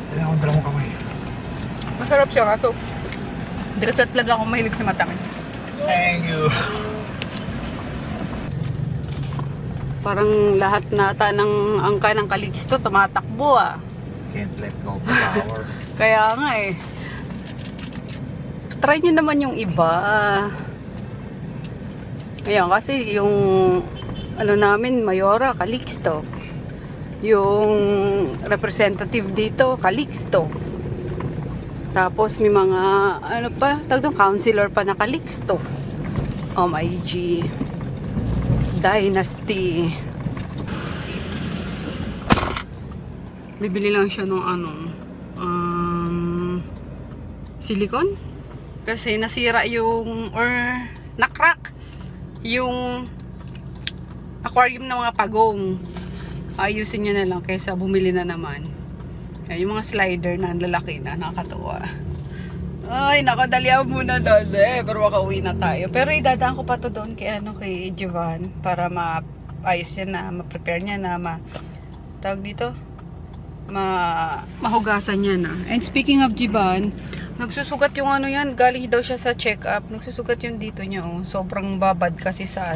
Kailangan ko dalawang kamay. Masarap siya kaso. Hindi kasi talaga ako mahilig sa matamis. Thank you. Parang lahat nata ng angka ng Kalisto tumatakbo ah. Can't let go of the power. Kaya nga eh. Try nyo naman yung iba. Ayan, kasi yung ano namin, Mayora, Calixto. Yung representative dito, Calixto. Tapos may mga, ano pa, tawag doon, councilor pa na Calixto. OMG. Dynasty. Bibili lang siya ng ano, silicone. Kasi nasira yung, or nakrak yung aquarium ng mga pagong. Ayusin niya na lang kaysa bumili na naman. Yung mga slider na lalaki na, nakakatuwa. Ay, nakadalian muna doon pero makauwi na tayo. Pero idadaan ko pa to doon kay, kay Jovan para maayos niya na, ma-prepare niya na, tawag dito, mahugasan niya na. And speaking of Jovan, nagsusugat yung yan, galing daw siya sa check-up. Nagsusugat yung dito niya, sobrang babad kasi sa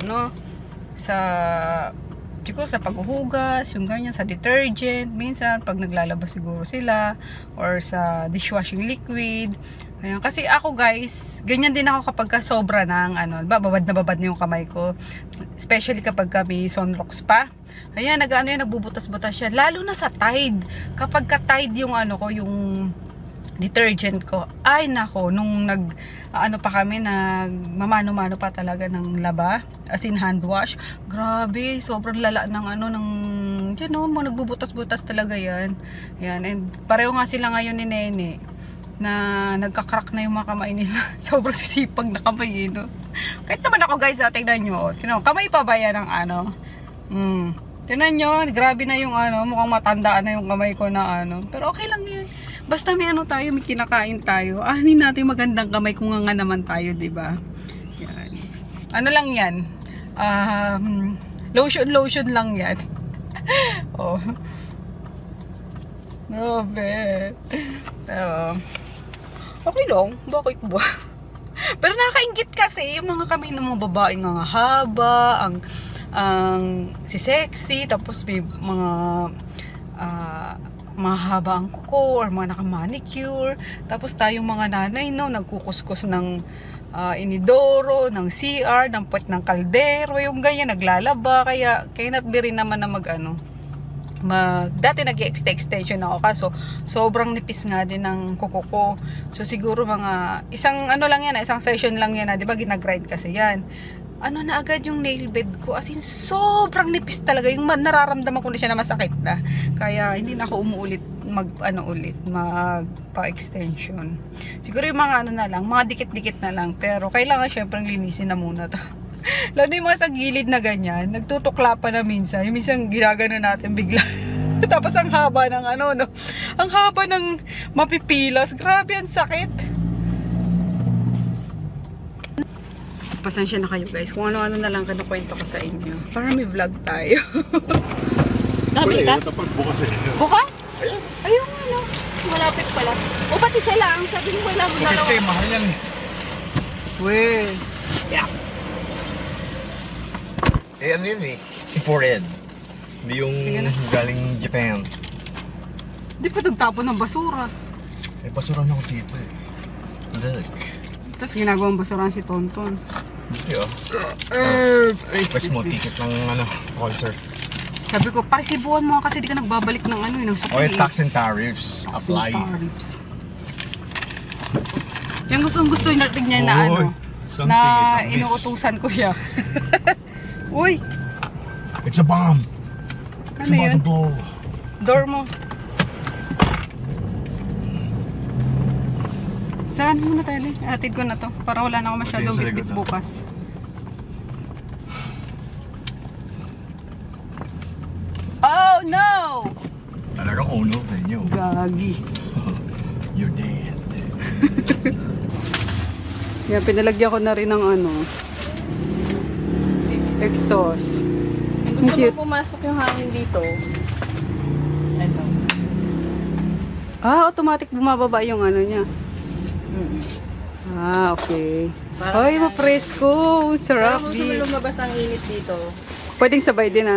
siguro sa paghuhugas, yung ganyan, sa detergent, minsan pag naglalabas siguro sila, or sa dishwashing liquid. Ayan. Kasi ako guys, ganyan din ako kapag sobra ng babad na yung kamay ko. Especially kapag kami sunrocks pa. Ayan, nagbubutas-butas siya. Lalo na sa Tide. Kapag ka-Tide yung yung detergent ko. Ay nako, nung pa kami, mamano-mano pa talaga ng laba, as in hand wash. Grabe, sobrang lala ng nagbubutas-butas talaga yan. Yan, and pareho nga sila ngayon ni Nene na nagka-crack na yung mga kamay nila. Sobrang sisipag na kamay, Kahit naman ako guys, tingnan nyo. Kamay pa ba yan ng tingnan nyo, grabe na yung mukhang matandaan na yung kamay ko na Pero okay lang yun. Basta may tayo, may kinakain tayo. Anin natin yung magandang kamay kung nga naman tayo, diba? Yan. Lang yan? Lotion lang yan. Oh. Grabe. Pero, okay lang. Bakit ba? Pero nakakaingit kasi yung mga kamay ng mga babaeng nga haba, ang si sexy, tapos may mga mahaba ang kuko or mga naka-manicure. Tapos tayong mga nanay, nagkukuskus ng inidoro, ng CR, ng puwet ng kaldero, yung ganyan, naglalaba. Kaya not be rin naman na dati nag-extension ako, kaso sobrang nipis nga din ng kuko ko. So siguro mga isang lang yan, isang session lang yan, di ba ginagrind kasi yan. Na agad yung nail bed ko, as in sobrang nipis talaga, yung nararamdaman ko na siya na masakit na, kaya hindi na ako umuulit magpa-extension. Siguro yung mga na lang, mga dikit-dikit na lang, pero kailangan syempre linisin na muna to. Lalo yung mga sa gilid na ganyan, nagtutukla pa na minsan, yung minsan ginagano natin bigla. Tapos ang haba ng ang haba ng mapipilas, grabe ang sakit. Pasensya na kayo guys kung ano-ano na lang kinukwento ko sa inyo para may vlog tayo. Nakabili ka? Bukas eh. Bukas? Ayun malapit pala. O ba't isa lang? Sabi mo wala mo dalawa. Okay, mahal yan. Weh. Yeah. Ano yun eh? Imported. Hindi yung galing Japan. Di pa nagtapon ng basura. May basura na ako dito eh. Look. Tapos ginagawang basurahan si Tonton. Hindi Pwes mo ticket ng concert. Sabi ko, parisibuan mo kasi di ka nagbabalik ng ng O yung tax and tariffs. Apply. Tariffs. Yung gusto yung tignan na something na is amiss. inuutusan ko siya. Uy! It's a bomb! It's Ano about yun? to blow. Door mo. Saan muna tayo? Atid ko na to. Para wala na ako masyadong Sa bitbit likod, bukas. Oh no! Talagang oh no, venue. Gagi. You're dead. Yan, pinalagyan ko na rin ng exhaust. Gusto Cute. mo pumasok yung hangin dito? Automatic bumababa yung niya. Okay. Ay, mapresko. Sarap, Parang di. gusto mo lumabas ang init dito. Pwedeng sabay din,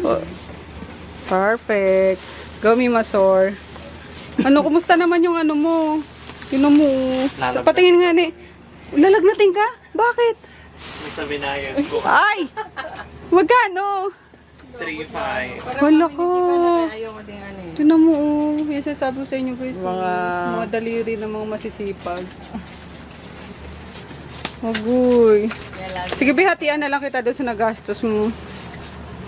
Oh, perfect. Gumi masor. Kumusta naman yung mo? Mo. Patingin nga ni. Lalagnating ka? Bakit? Sa binayan ko. Ay! Magkano? 3.5. Wala ko. Ayaw ko din ano eh. Tignan mo, oh. Yung sasabi ko sa inyo, guys. Mga- mga daliri na mga masisipag. Magoy. Sige, Bi, hatian na lang kita doon sa nagastos mo.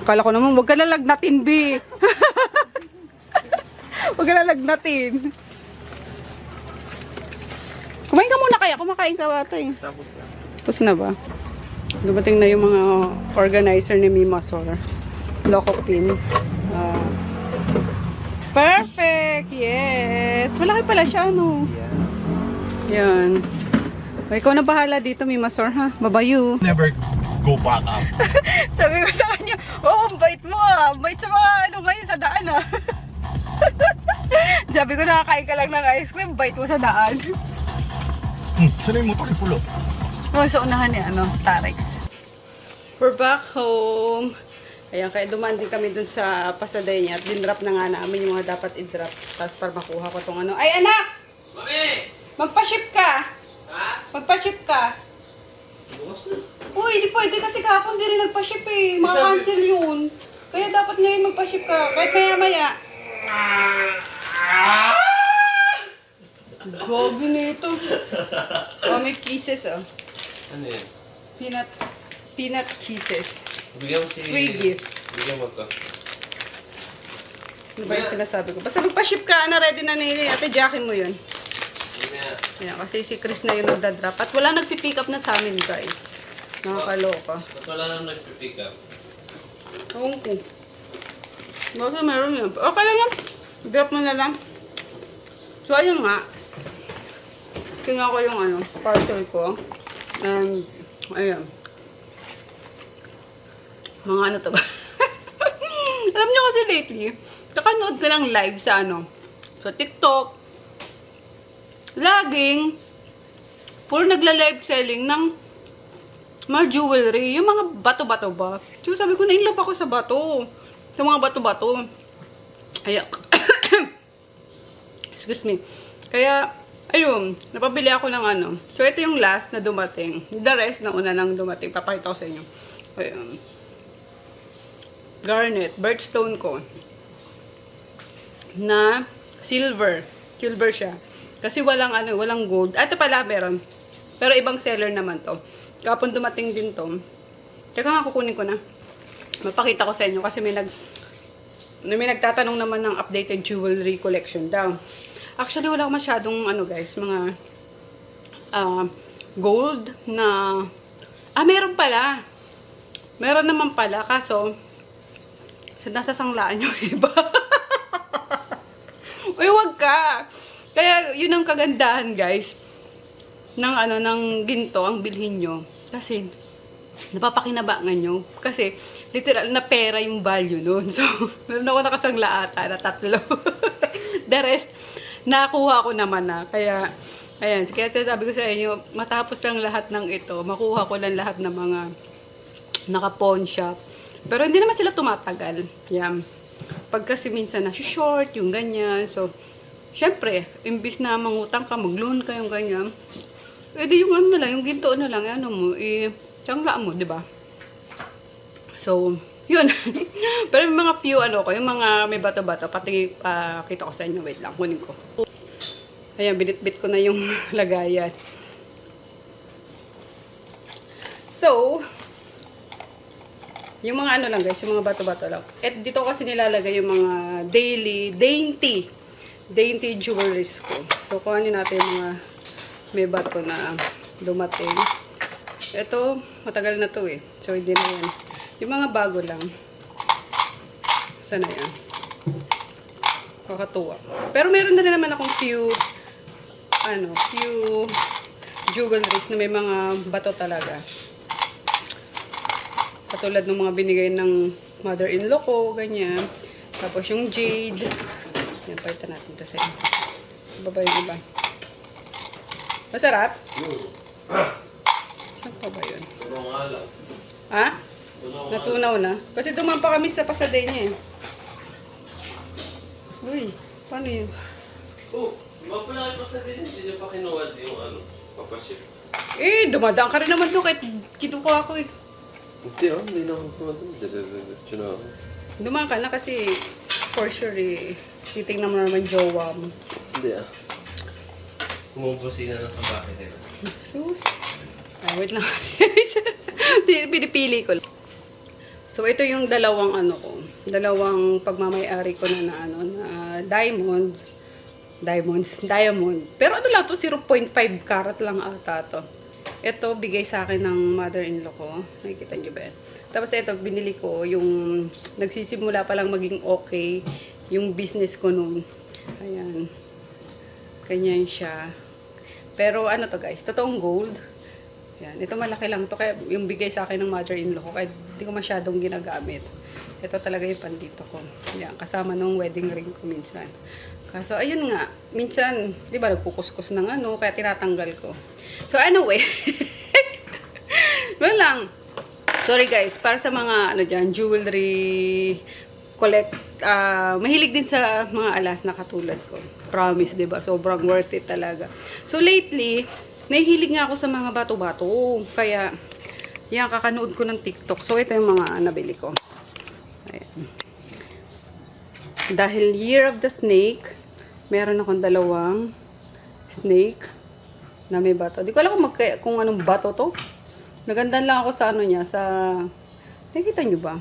Akala ko naman, huwag ka lalagnatin, Bi. Huwag ka lalagnatin. Kumain ka muna kaya. Kumakain ka ba ito eh. Tapos na ba? Dumating na yung mga organizer ni Mimasor. Loco pin. Perfect! Yes! Malaki pala siya, no? Yan. O, ikaw na bahala dito, Mimasor, ha? Babayu. Never go back up. Sabi ko sa kanya, oh, ang bait mo, ah. Bait sa mga ano ngayon sa daan, ah. Sabi ko, nakakain ka lang ng ice cream, bait mo sa daan. Saan yung motor ni Pulo? Oh, sa unahan ni ano, Starex. We're back home. Ayan, kaya dumaan din kami dun sa Pasadena at dinrap na nga namin yung mga dapat i-drop. Tapos para makuha ko tong ano. Ay, anak! Mami! Magpa-ship ka! Ha? Magpa-ship ka! Bukas na. Uy, di pwede kasi kahapon di rin nagpa-ship eh. Maka-cancel yun. Kaya dapat ngayon magpa-ship ka. Kahit maya-maya. Gogi nito. Oh, may kisses oh. Ano yan? Peanut kisses. Bigyan mo si... Free gift. Bigyan mo to. Ano ba yung sinasabi ko? Basta magpa-ship ka, na ready na ni Ate Jackie mo yun. Ayan, kasi si Chris na yung nagda-drop. At wala nagpipick up na sa amin, guys. Nakakaloka. Ba't wala nang nagpipick up? Oo ko. Basta meron yan. Okay lang yan. Drop mo na lang. So, ayun nga. Tingnan ko yung ano, parcel ko. And, ayun. Mga ano to. Alam niyo kasi lately, nakanood ka ng live sa ano, sa TikTok. Laging, puro nagla-live selling ng mga jewelry. Yung mga bato-bato ba? So, sabi ko, na-inlove ako sa bato. Sa mga bato-bato. Ayan. Excuse me. Kaya, ayun, napabili ako ng ano. So, ito yung last na dumating. The rest na una lang dumating. Papakita ko sa inyo. Ayun. Garnet, birthstone ko. Na silver. Silver siya. Kasi walang ano, walang gold. Ito pala meron. Pero ibang seller naman to. Kapon dumating din to. Teka nga, kukunin ko na. Mapakita ko sa inyo kasi may nagtatanong naman ng updated jewelry collection daw. Actually, wala ko masyadong ano guys, mga gold na meron pala. Meron naman pala, kaso nasa sanglaan yung iba. Uy, wag ka! Kaya, yun ang kagandahan, guys, ng ano, ng ginto, ang bilhin nyo. Kasi, napapakinabangan nyo. Kasi, literal na pera yung value nun. So, meron ako nakasangla ata na 3. The rest, nakuha ko naman na. Kaya, ayan, kaya sabi ko sa inyo, matapos lang lahat ng ito, makuha ko lang lahat ng mga naka-pawn shop. Pero hindi naman sila tumatagal. Yan. Pag kasi minsan na short, yung ganyan. So, syempre, imbis na mangutang ka, mag-loan ka yung ganyan. Pwede yung ano na lang, yung ginto na lang, ano mo, tsanglaan mo, di ba? So, yun. Pero may mga few, ano ko, yung mga may bato-bato, pati kita ko sa inyo, wait lang, kunin ko. Ayan, binit-bit ko na yung lagayan. So, yung mga ano lang guys, yung mga bato-bato lang. At dito kasi nilalagay yung mga dainty jewelries ko. So, kuhanin natin yung mga may bato na dumating. Ito, matagal na to eh. So, hindi na yan. Yung mga bago lang. Sana yan. Kakatuwa. Pero meron na rin naman akong few jewelries na may mga bato talaga. Katulad ng mga binigay ng mother-in-law ko, ganyan. Tapos yung jade. Yan, palitan natin ito sa inyo. Iba ba yung iba? Masarap? Saan pa ba yun? Tunaw nga lang. Ha? Tunaw nga. Natunaw na? Kasi duman pa kami sa Pasadena eh. Uy, paano yun? Oh, mapalaki pa sa din. Hindi niyo pa kinuha yung ano, papaship. Eh, dumadaan ka rin naman doon kahit kinukuha ko eh. Hindi na ako tumatun. Diretso na ako. Dumaan ka na kasi for sure titignan mo na naman jowa mo. Hindi Umubusi na lang sa bahay. Sus. Wait lang. Pinipili ko lang. So, ito yung dalawang dalawang pagmamayari ko na diamond. Pero ano lang to, 0.5 karat lang ata to. Ito, bigay sa akin ng mother-in-law ko. Nakikita nyo ba yan? Tapos ito, binili ko yung nagsisimula pa lang maging okay yung business ko noon. Ayan. Ganyan siya. Pero ano to guys, totoong gold. Yan. Ito malaki lang to. Kaya yung bigay sa akin ng mother-in-law ko. Kaya hindi ko masyadong ginagamit. Ito talaga yung pandito ko. Yan. Kasama nung wedding ring ko minsan. Kaso ayun nga. Minsan, di ba nagkukuskus ng kaya tinatanggal ko. So anyway. Well lang. Sorry guys. Para sa mga dyan, jewelry mahilig din sa mga alas na katulad ko. Promise, di ba? Sobrang worth it talaga. So lately, nahihilig nga ako sa mga bato-bato. Kaya, yan, kakanood ko ng TikTok. So, ito yung mga nabili ko. Ayan. Dahil Year of the Snake, meron akong dalawang snake na may bato. Di ko alam kung anong bato to. Nagandan lang ako sa niya, sa... Nakikita nyo ba?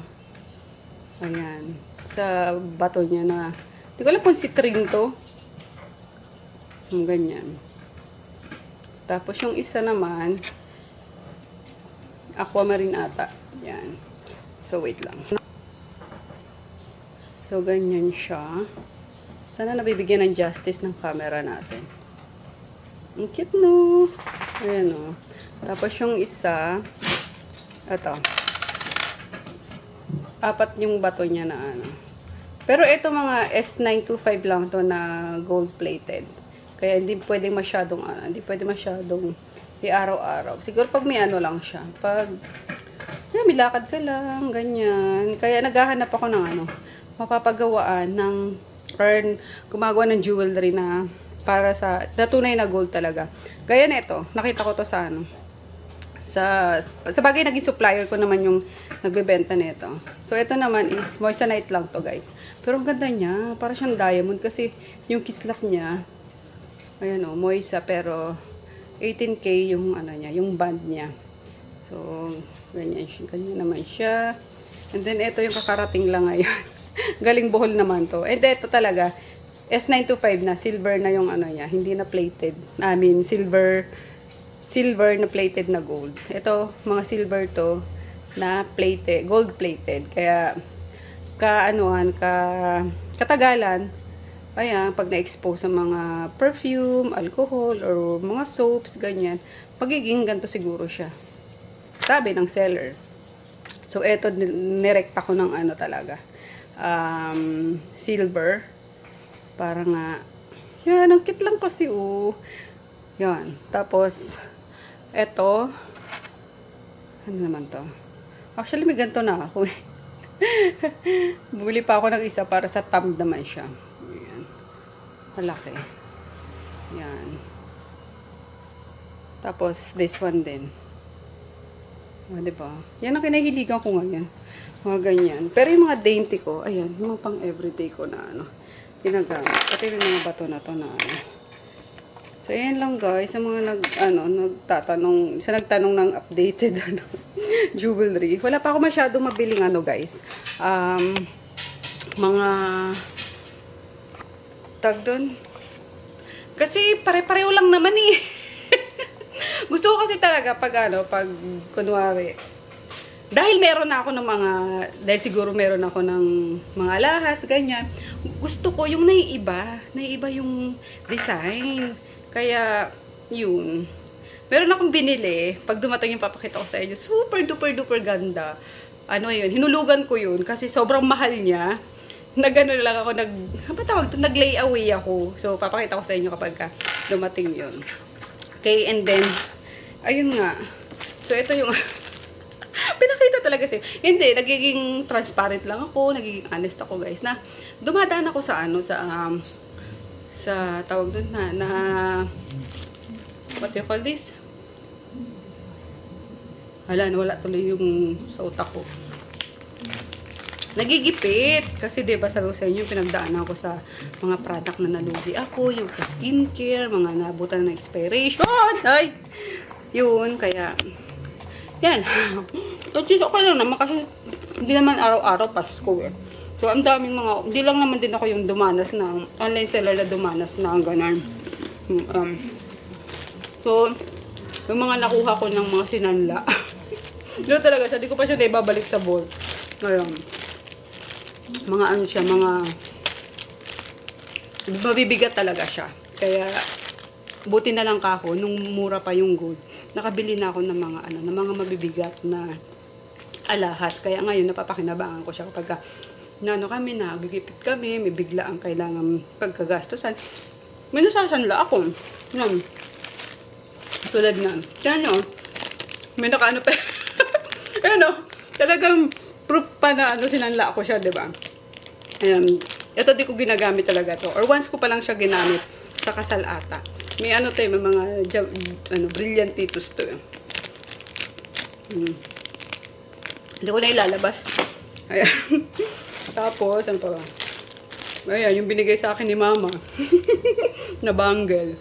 Ayan. Sa bato niya na... Di ko alam kung citrine to. Yung ganyan. Tapos yung isa naman, aquamarine ata. Yan. So, wait lang. So, ganyan siya. Sana nabibigyan ng justice ng camera natin. Ang cute, no? Ayan, o. Tapos yung isa, ito. 4 yung bato niya na Pero ito mga S925 lang to na gold-plated. Kaya hindi pwede masyadong i-araw-araw. Siguro pag may lang siya. Pag may lakad ka lang, ganyan. Kaya naghahanap ako ng mapapagawaan ng or gumagawa ng jewelry na para sa tunay na gold talaga. Gaya nito, nakita ko to sa sa bagay naging supplier ko naman yung nagbebenta nito. So ito naman is moissanite lang to guys. Pero ang ganda niya, para siyang diamond kasi yung kislap niya ayan moisa pero 18K yung niya, yung band niya. So ganyan naman siya. And then ito yung kakarating lang ngayon. Galing Bohol naman to. And ito talaga S925 na, silver na yung niya, hindi na plated. I mean silver na plated na gold. Ito mga silver to na plated, gold plated. Kaya katagalan ayan, pag na-expose sa mga perfume, alcohol, or mga soaps, ganyan, magiging ganito siguro siya. Sabi ng seller. So, eto, nirekta ko ng talaga. Silver. Para nga, yan, ang cute lang kasi, Yan. Tapos, eto, ano naman to? Actually, may ganito na ako. Bumili pa ako ng isa para sa thumb naman siya. Malaki. Yan. Tapos, this one din. Diba? Yan ang kinahiligan ko ngayon. Mga ganyan. Pero yung mga dainty ko, ayan, yung mga pang everyday ko na ginagamit. Pati yung mga bato na to na So, ayan lang guys. Sa mga nagtatanong, sa nagtanong ng updated jewelry. Wala pa ako masyadong mabiling guys. Mga tag doon. Kasi pare-pareho lang naman eh. Gusto ko kasi talaga pag kunwari, dahil siguro meron ako ng mga alahas, ganyan. Gusto ko yung naiiba yung design. Kaya, yun. Meron akong binili, pag dumating yung papakita ko sa inyo, super duper ganda. Yun, hinulugan ko yun kasi sobrang mahal niya. Lang ako, nag-layaway ako. So, papakita ko sa inyo kapag dumating yun. Okay, and then, ayun nga. So, ito yung, pinakita talaga siya. Hindi, nagiging transparent lang ako, nagiging honest ako guys, na dumadaan ako sa sa tawag doon what do you call this? Wala tuloy yung sa utak ko. Nagigipit. Kasi diba sabi ko sa inyo, pinagdaanan ko sa mga product na nalugi ako, yung sa skincare, mga nabutan ng expiration. Ay! Yun, kaya, yan. So, okay lang naman kasi hindi naman araw-araw Pasko eh. So, ang daming mga, hindi lang naman din ako yung dumanas na, online seller na dumanas na ganun. So, yung mga nakuha ko ng mga sinanla. Doon talaga siya, di ko pa siya naibabalik sa vault. Ngayon, mga ano siya, mga mabibigat talaga siya. Kaya, buti na lang kako, nung mura pa yung gold, nakabili na ako ng mga ano, ng mga mabibigat na alahas. Kaya ngayon, napapakinabangan ko siya kapag kami, nagigipit kami, may bigla ang kailangan pagkagastusan. May nasasanla ako. Yan. Tulad na. Yan o. May nakaano pa. Ayan o. Talagang proof pa na ano, sinanla ako siya, diba? Ayan. Ito di ko ginagamit talaga to. Or once ko pa lang siya ginamit sa kasal ata. May ano to, may mga brillantitos to. Hindi ko na ilalabas. Ayan. Tapos, ano pa ba? Ayan, yung binigay sa akin ni mama. Na bangle.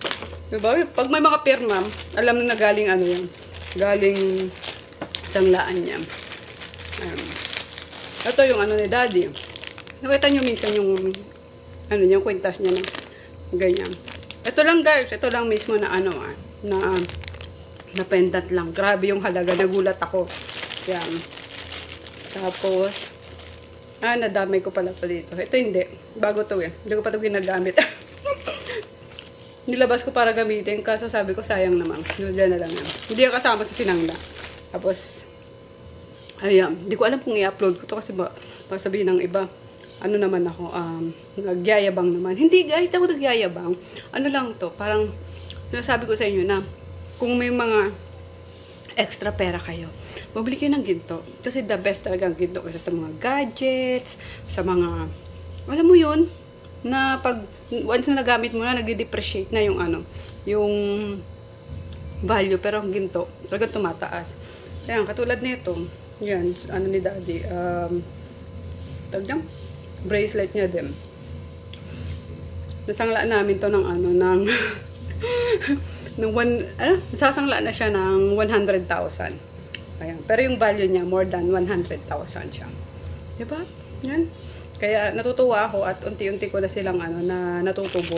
Diba? Pag may mga pirma, alam na galing ano yan. Galing sanglaan niya. Ito yung ano ni daddy. Nakita nyo minsan yung ano yung kwintas niya na ganyan. Ito lang guys, ito lang mismo na ano na pendant lang. Grabe yung halaga, nagulat ako. Yan. Tapos nadamay ko pala to dito. Ito hindi, bago to eh. Hindi ko pa to ginagamit. Nilabas ko para gamitin, kaso sabi ko sayang naman. Diyan na lang yan. Hindi yung kasama sa sinangla. Tapos ayan, hindi ko alam kung i-upload ko to kasi sabihin ng iba, ano naman ako, nagyayabang naman. Hindi guys, hindi ako nagyayabang. Ano lang to, parang, sabi ko sa inyo na, kung may mga extra pera kayo, mabili kayo ng ginto. Kasi the best talaga ang ginto kasi sa mga gadgets, sa mga, alam mo yun, na pag, once na nagamit mo na, nag-depreciate na yung ano, yung value, pero ang ginto, talagang tumataas. Ayan, katulad nito, yan, ano ni daddy, tawag niya, bracelet niya din. Nasangla namin to ng ano, ng, nasasangla na siya ng 100,000. Ayan, pero yung value niya, more than 100,000 siya. Diba? Yan. Kaya natutuwa ako at unti-unti ko na silang ano, na natutubo.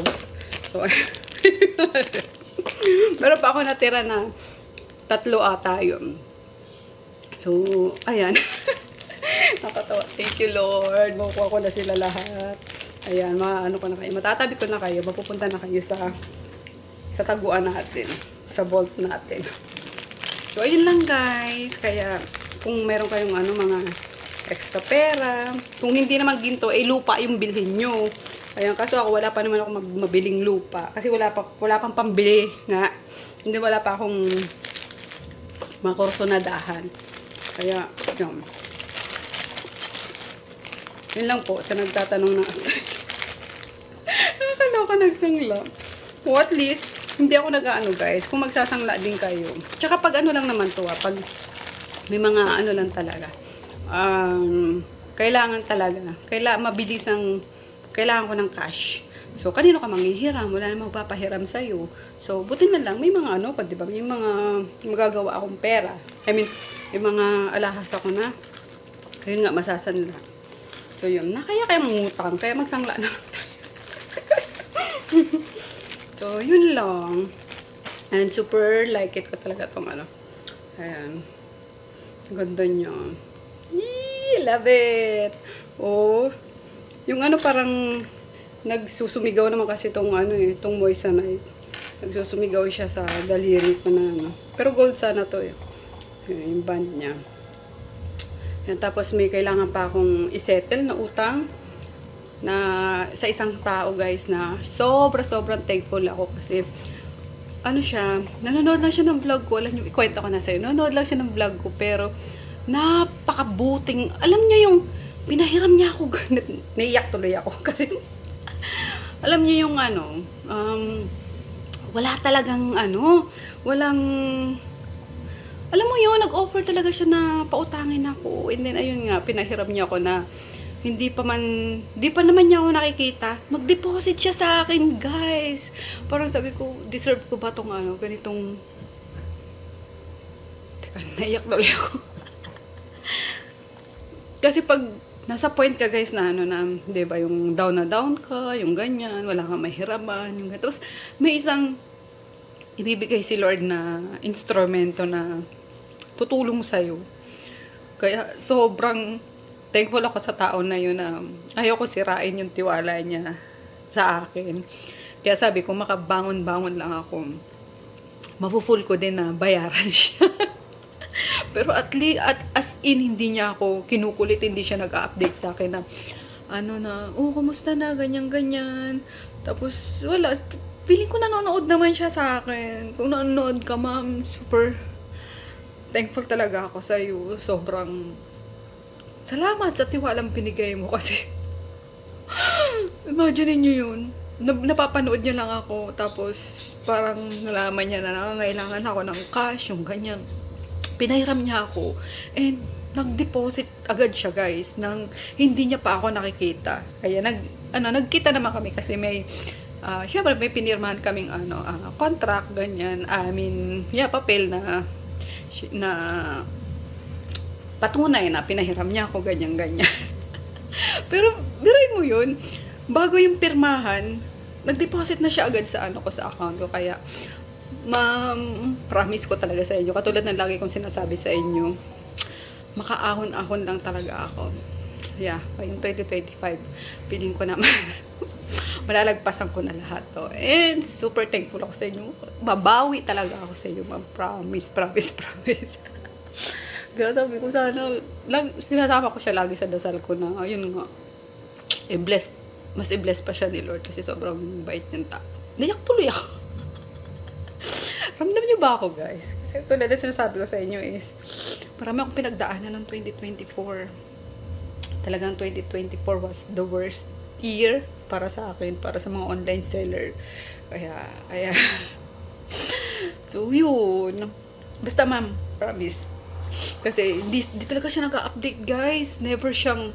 So, pero pa ako natira na 3 ata yun. So, ayan. Nakatawa. Thank you, Lord. Makukuha ko na sila lahat. Ayan, maano ko na kayo. Matatabi ko na kayo. Mapupunta na kayo sa taguan natin. Sa vault natin. So, ayun lang, guys. Kaya, kung meron kayong ano, mga extra pera. Kung hindi naman ginto, lupa yung bilhin nyo. Ayan, kaso ako, wala pa naman ako mabiling lupa. Kasi wala pang pambili nga. Hindi, wala pa akong mga kurso na dahan. Kaya, yun. Yun lang po, sa nagtatanong na nakakaloka nagsangla. O at least, hindi ako nag-ano guys, kung magsasangla din kayo. Tsaka pag ano lang naman to pag may mga ano lang talaga. Kailangan talaga, mabilis kailangan ko ng cash. So, kanino ka manghihiram? Wala namang magpapahiram sa'yo. So, buti na lang, may mga ano pa, diba? May mga magagawa akong pera. I mean, may mga alahas ako na. Ayun nga, masasanla. So, yun. Kaya mangutang. Kaya magsangla na lang tayo. So, yun lang. And super like it ko talaga itong ano. Ayan. Ganda niya. Yee, love it! Oh. Yung ano parang nagsusumigaw naman kasi itong ano itong moissanite. Nagsusumigaw siya sa daliri ko na ano. Pero gold sana to eh. Yung band niya. Yan, tapos may kailangan pa akong isettle na utang na sa isang tao guys na sobrang thankful ako kasi ano siya, nanonood lang siya ng vlog ko. Alam niyo, ikwento ko na sa'yo. Nanonood lang siya ng vlog ko pero napakabuting. Alam niya yung pinahiram niya ako. Naiyak tuloy ako kasi alam niya yung ano, wala talagang ano, walang alam mo yun, nag-offer talaga siya na pautangin ako. And then, ayun nga, pinahiram niya ako na hindi pa naman niya ako nakikita. Mag-deposit siya sa akin, guys. Parang sabi ko, deserve ko ba tong ganitong... Teka, naiyak na ulit ako. Kasi pag nasa point ka, guys, na di ba, yung down na down ka, yung ganyan, wala kang mahiraman, yung ganyan. Tapos, may isang ibibigay si Lord na instrumento na tutulong sa'yo. Kaya, sobrang thankful ako sa tao na yun na ayoko sirain yung tiwala niya sa akin. Kaya sabi ko, makabangon-bangon lang ako. Mafu-full ko din na bayaran siya. Pero as in, hindi niya ako kinukulit, hindi siya nag-update sa akin na, kumusta na, ganyan-ganyan. Tapos, wala. Feeling ko nanonood naman siya sa akin. Kung nanonood ka, ma'am, super thankful talaga ako sa'yo. Sobrang salamat sa tiwalang binigay mo kasi imagine niyo yun. Napapanood niya lang ako tapos parang nalaman niya na nangangailangan ako ng cash, yung ganyan. Pinahiram niya ako and nag-deposit agad siya, guys, nang hindi niya pa ako nakikita. Kaya nagkita naman kami kasi may syempre may pinirmahan kaming contract, ganyan. Papel na patunay na pinahiram niya ako, ganyan-ganyan. Pero, biruin mo yun, bago yung pirmahan, nag-deposit na siya agad sa sa account ko. Kaya, promise ko talaga sa inyo, katulad ng lagi kong sinasabi sa inyo, makaahon-ahon lang talaga ako. Yeah, ngayong 2025, piling ko naman, malalagpasan ko na lahat to. And, super thankful ako sa inyo. Babawi talaga ako sa inyo, ma'am. Promise. Kaya sabi ko sana, sinasama ko siya lagi sa dasal ko na, ayun nga, mas i-bless pa siya ni Lord kasi sobrang bait niyang tao. Nayak tuloy ako. Ramdam niyo ba ako, guys? Kasi tulad na sinasabi ko sa inyo is, marami akong pinagdaanan ng 2024. Talagang 2024 was the worst year para sa akin, para sa mga online seller. Kaya, ayan. So, yun. Basta, ma'am, promise. Kasi, di talaga siya nag-update, guys. Never siyang,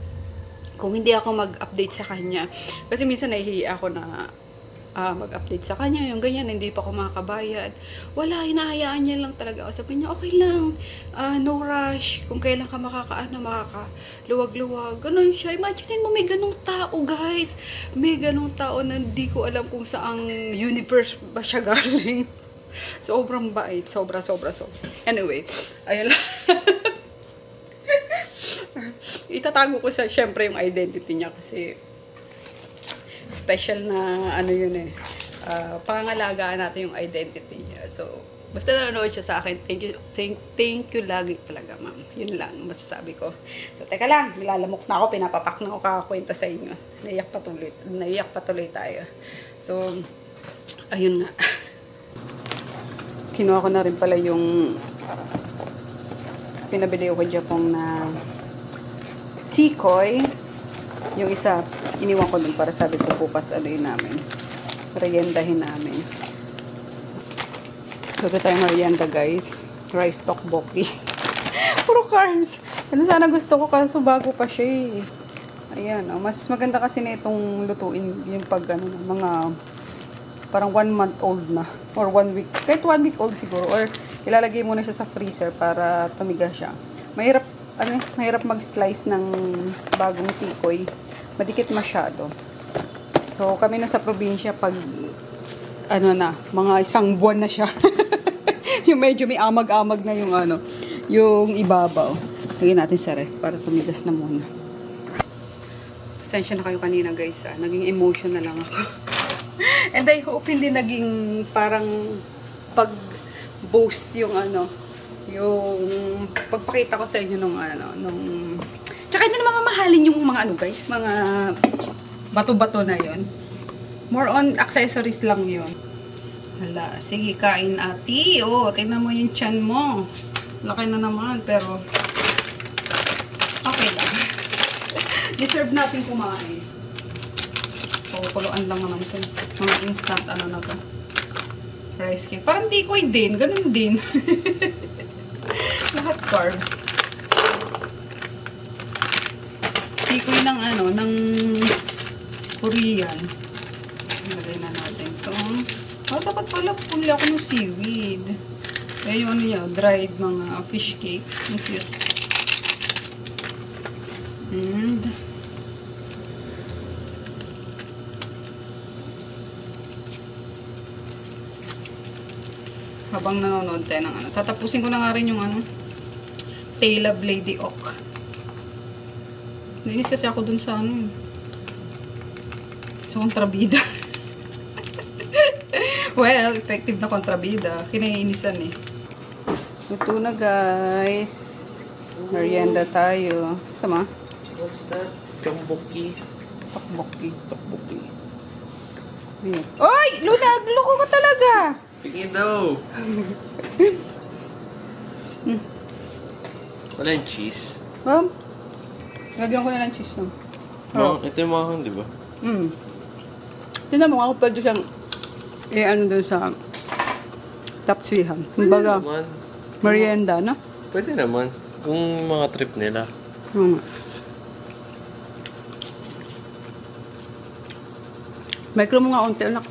kung hindi ako mag-update sa kanya. Kasi minsan nahihiya ako na mag-update sa kanya, yung ganyan, hindi pa ako makakabayad. Wala, hinahayaan niya lang talaga. Sabi niya, okay lang, no rush. Kung kailan ka makakaluwag-luwag. Ganun siya. Imagine mo, may ganung tao, guys. May ganung tao na hindi ko alam kung saang universe ba siya galing. Sobrang bait. Sobra. Anyway, ayun lang. Itatago ko syempre yung identity niya kasi special na yun pangangalagaan natin yung identity niya. So, basta nanonood siya sa akin, thank you lagi talaga, ma'am. Yun lang masasabi ko. So, teka lang, nilalamok na ako, pinapapak na ako kakakwenta sa inyo. Naiyak patuloy tayo. So, ayun nga. Kinuha ko na rin pala yung pinabili ko Japong na tikoy. Yung isa, iniwan ko dun para sabi ko bukas namin. Meriendahin namin. Luto tayong merienda, guys. Rice tteokbokki. Puro carbs. Ano sana gusto ko kaso bago pa siya eh. Ayan, mas maganda kasi na itong lutuin yung pag mga parang 1 month old na. Or 1 week. Kahit 1 week old siguro. Or ilalagay mo na siya sa freezer para tumiga siya. Mahirap mag-slice ng bagong tikoy. Madikit masyado. So, kami na sa probinsya pag mga isang buwan na siya. Yung medyo may amag-amag na yung ibabaw. Lagyan natin sa ref para tumigas na muna. Pasensya na kayo kanina, guys. Naging emotional lang ako. And I hope hindi naging parang pag-boast yung yung pagpakita ko sa inyo nung tsaka hindi naman mamahalin yung mga guys, mga bato-bato na yon. More on accessories lang yon. Hala, sige, kain ati. Tingnan mo yung tiyan mo. Laki na naman, pero okay lang. Deserve natin kumain. Kukuluan lang naman ito. Mga instant na to. Rice cake. Parang tikoy din. Ganun din. lahat carbs. Tikoy ng ng Korean. Ilagay na natin to. Dapat pala puli ako ng seaweed. Eh, yung niya, dried mga fish cake. Ang cute. And, habang nanonood tayo ng tatapusin ko na nga rin yung Tale of Lady Oak. Nainis kasi ako dun sa sa kontrabida. Well, effective na kontrabida. Kinaiinisan eh. Luto na guys. Merienda tayo. Sama? What's that? Tteokbokki. Tteokbokki. Tteokbokki. Oy! Luna! Loko ka talaga! Tingin daw. Wala yung cheese. Lagyan ko na ng cheese yun. Ito yung mahang, di ba? Tignan mo ako pwede siyang doon sa tapsihan. Kumbaga, naman. merienda, no? Pwede naman. Kung mga trip nila. Micro mo nga unti, anak.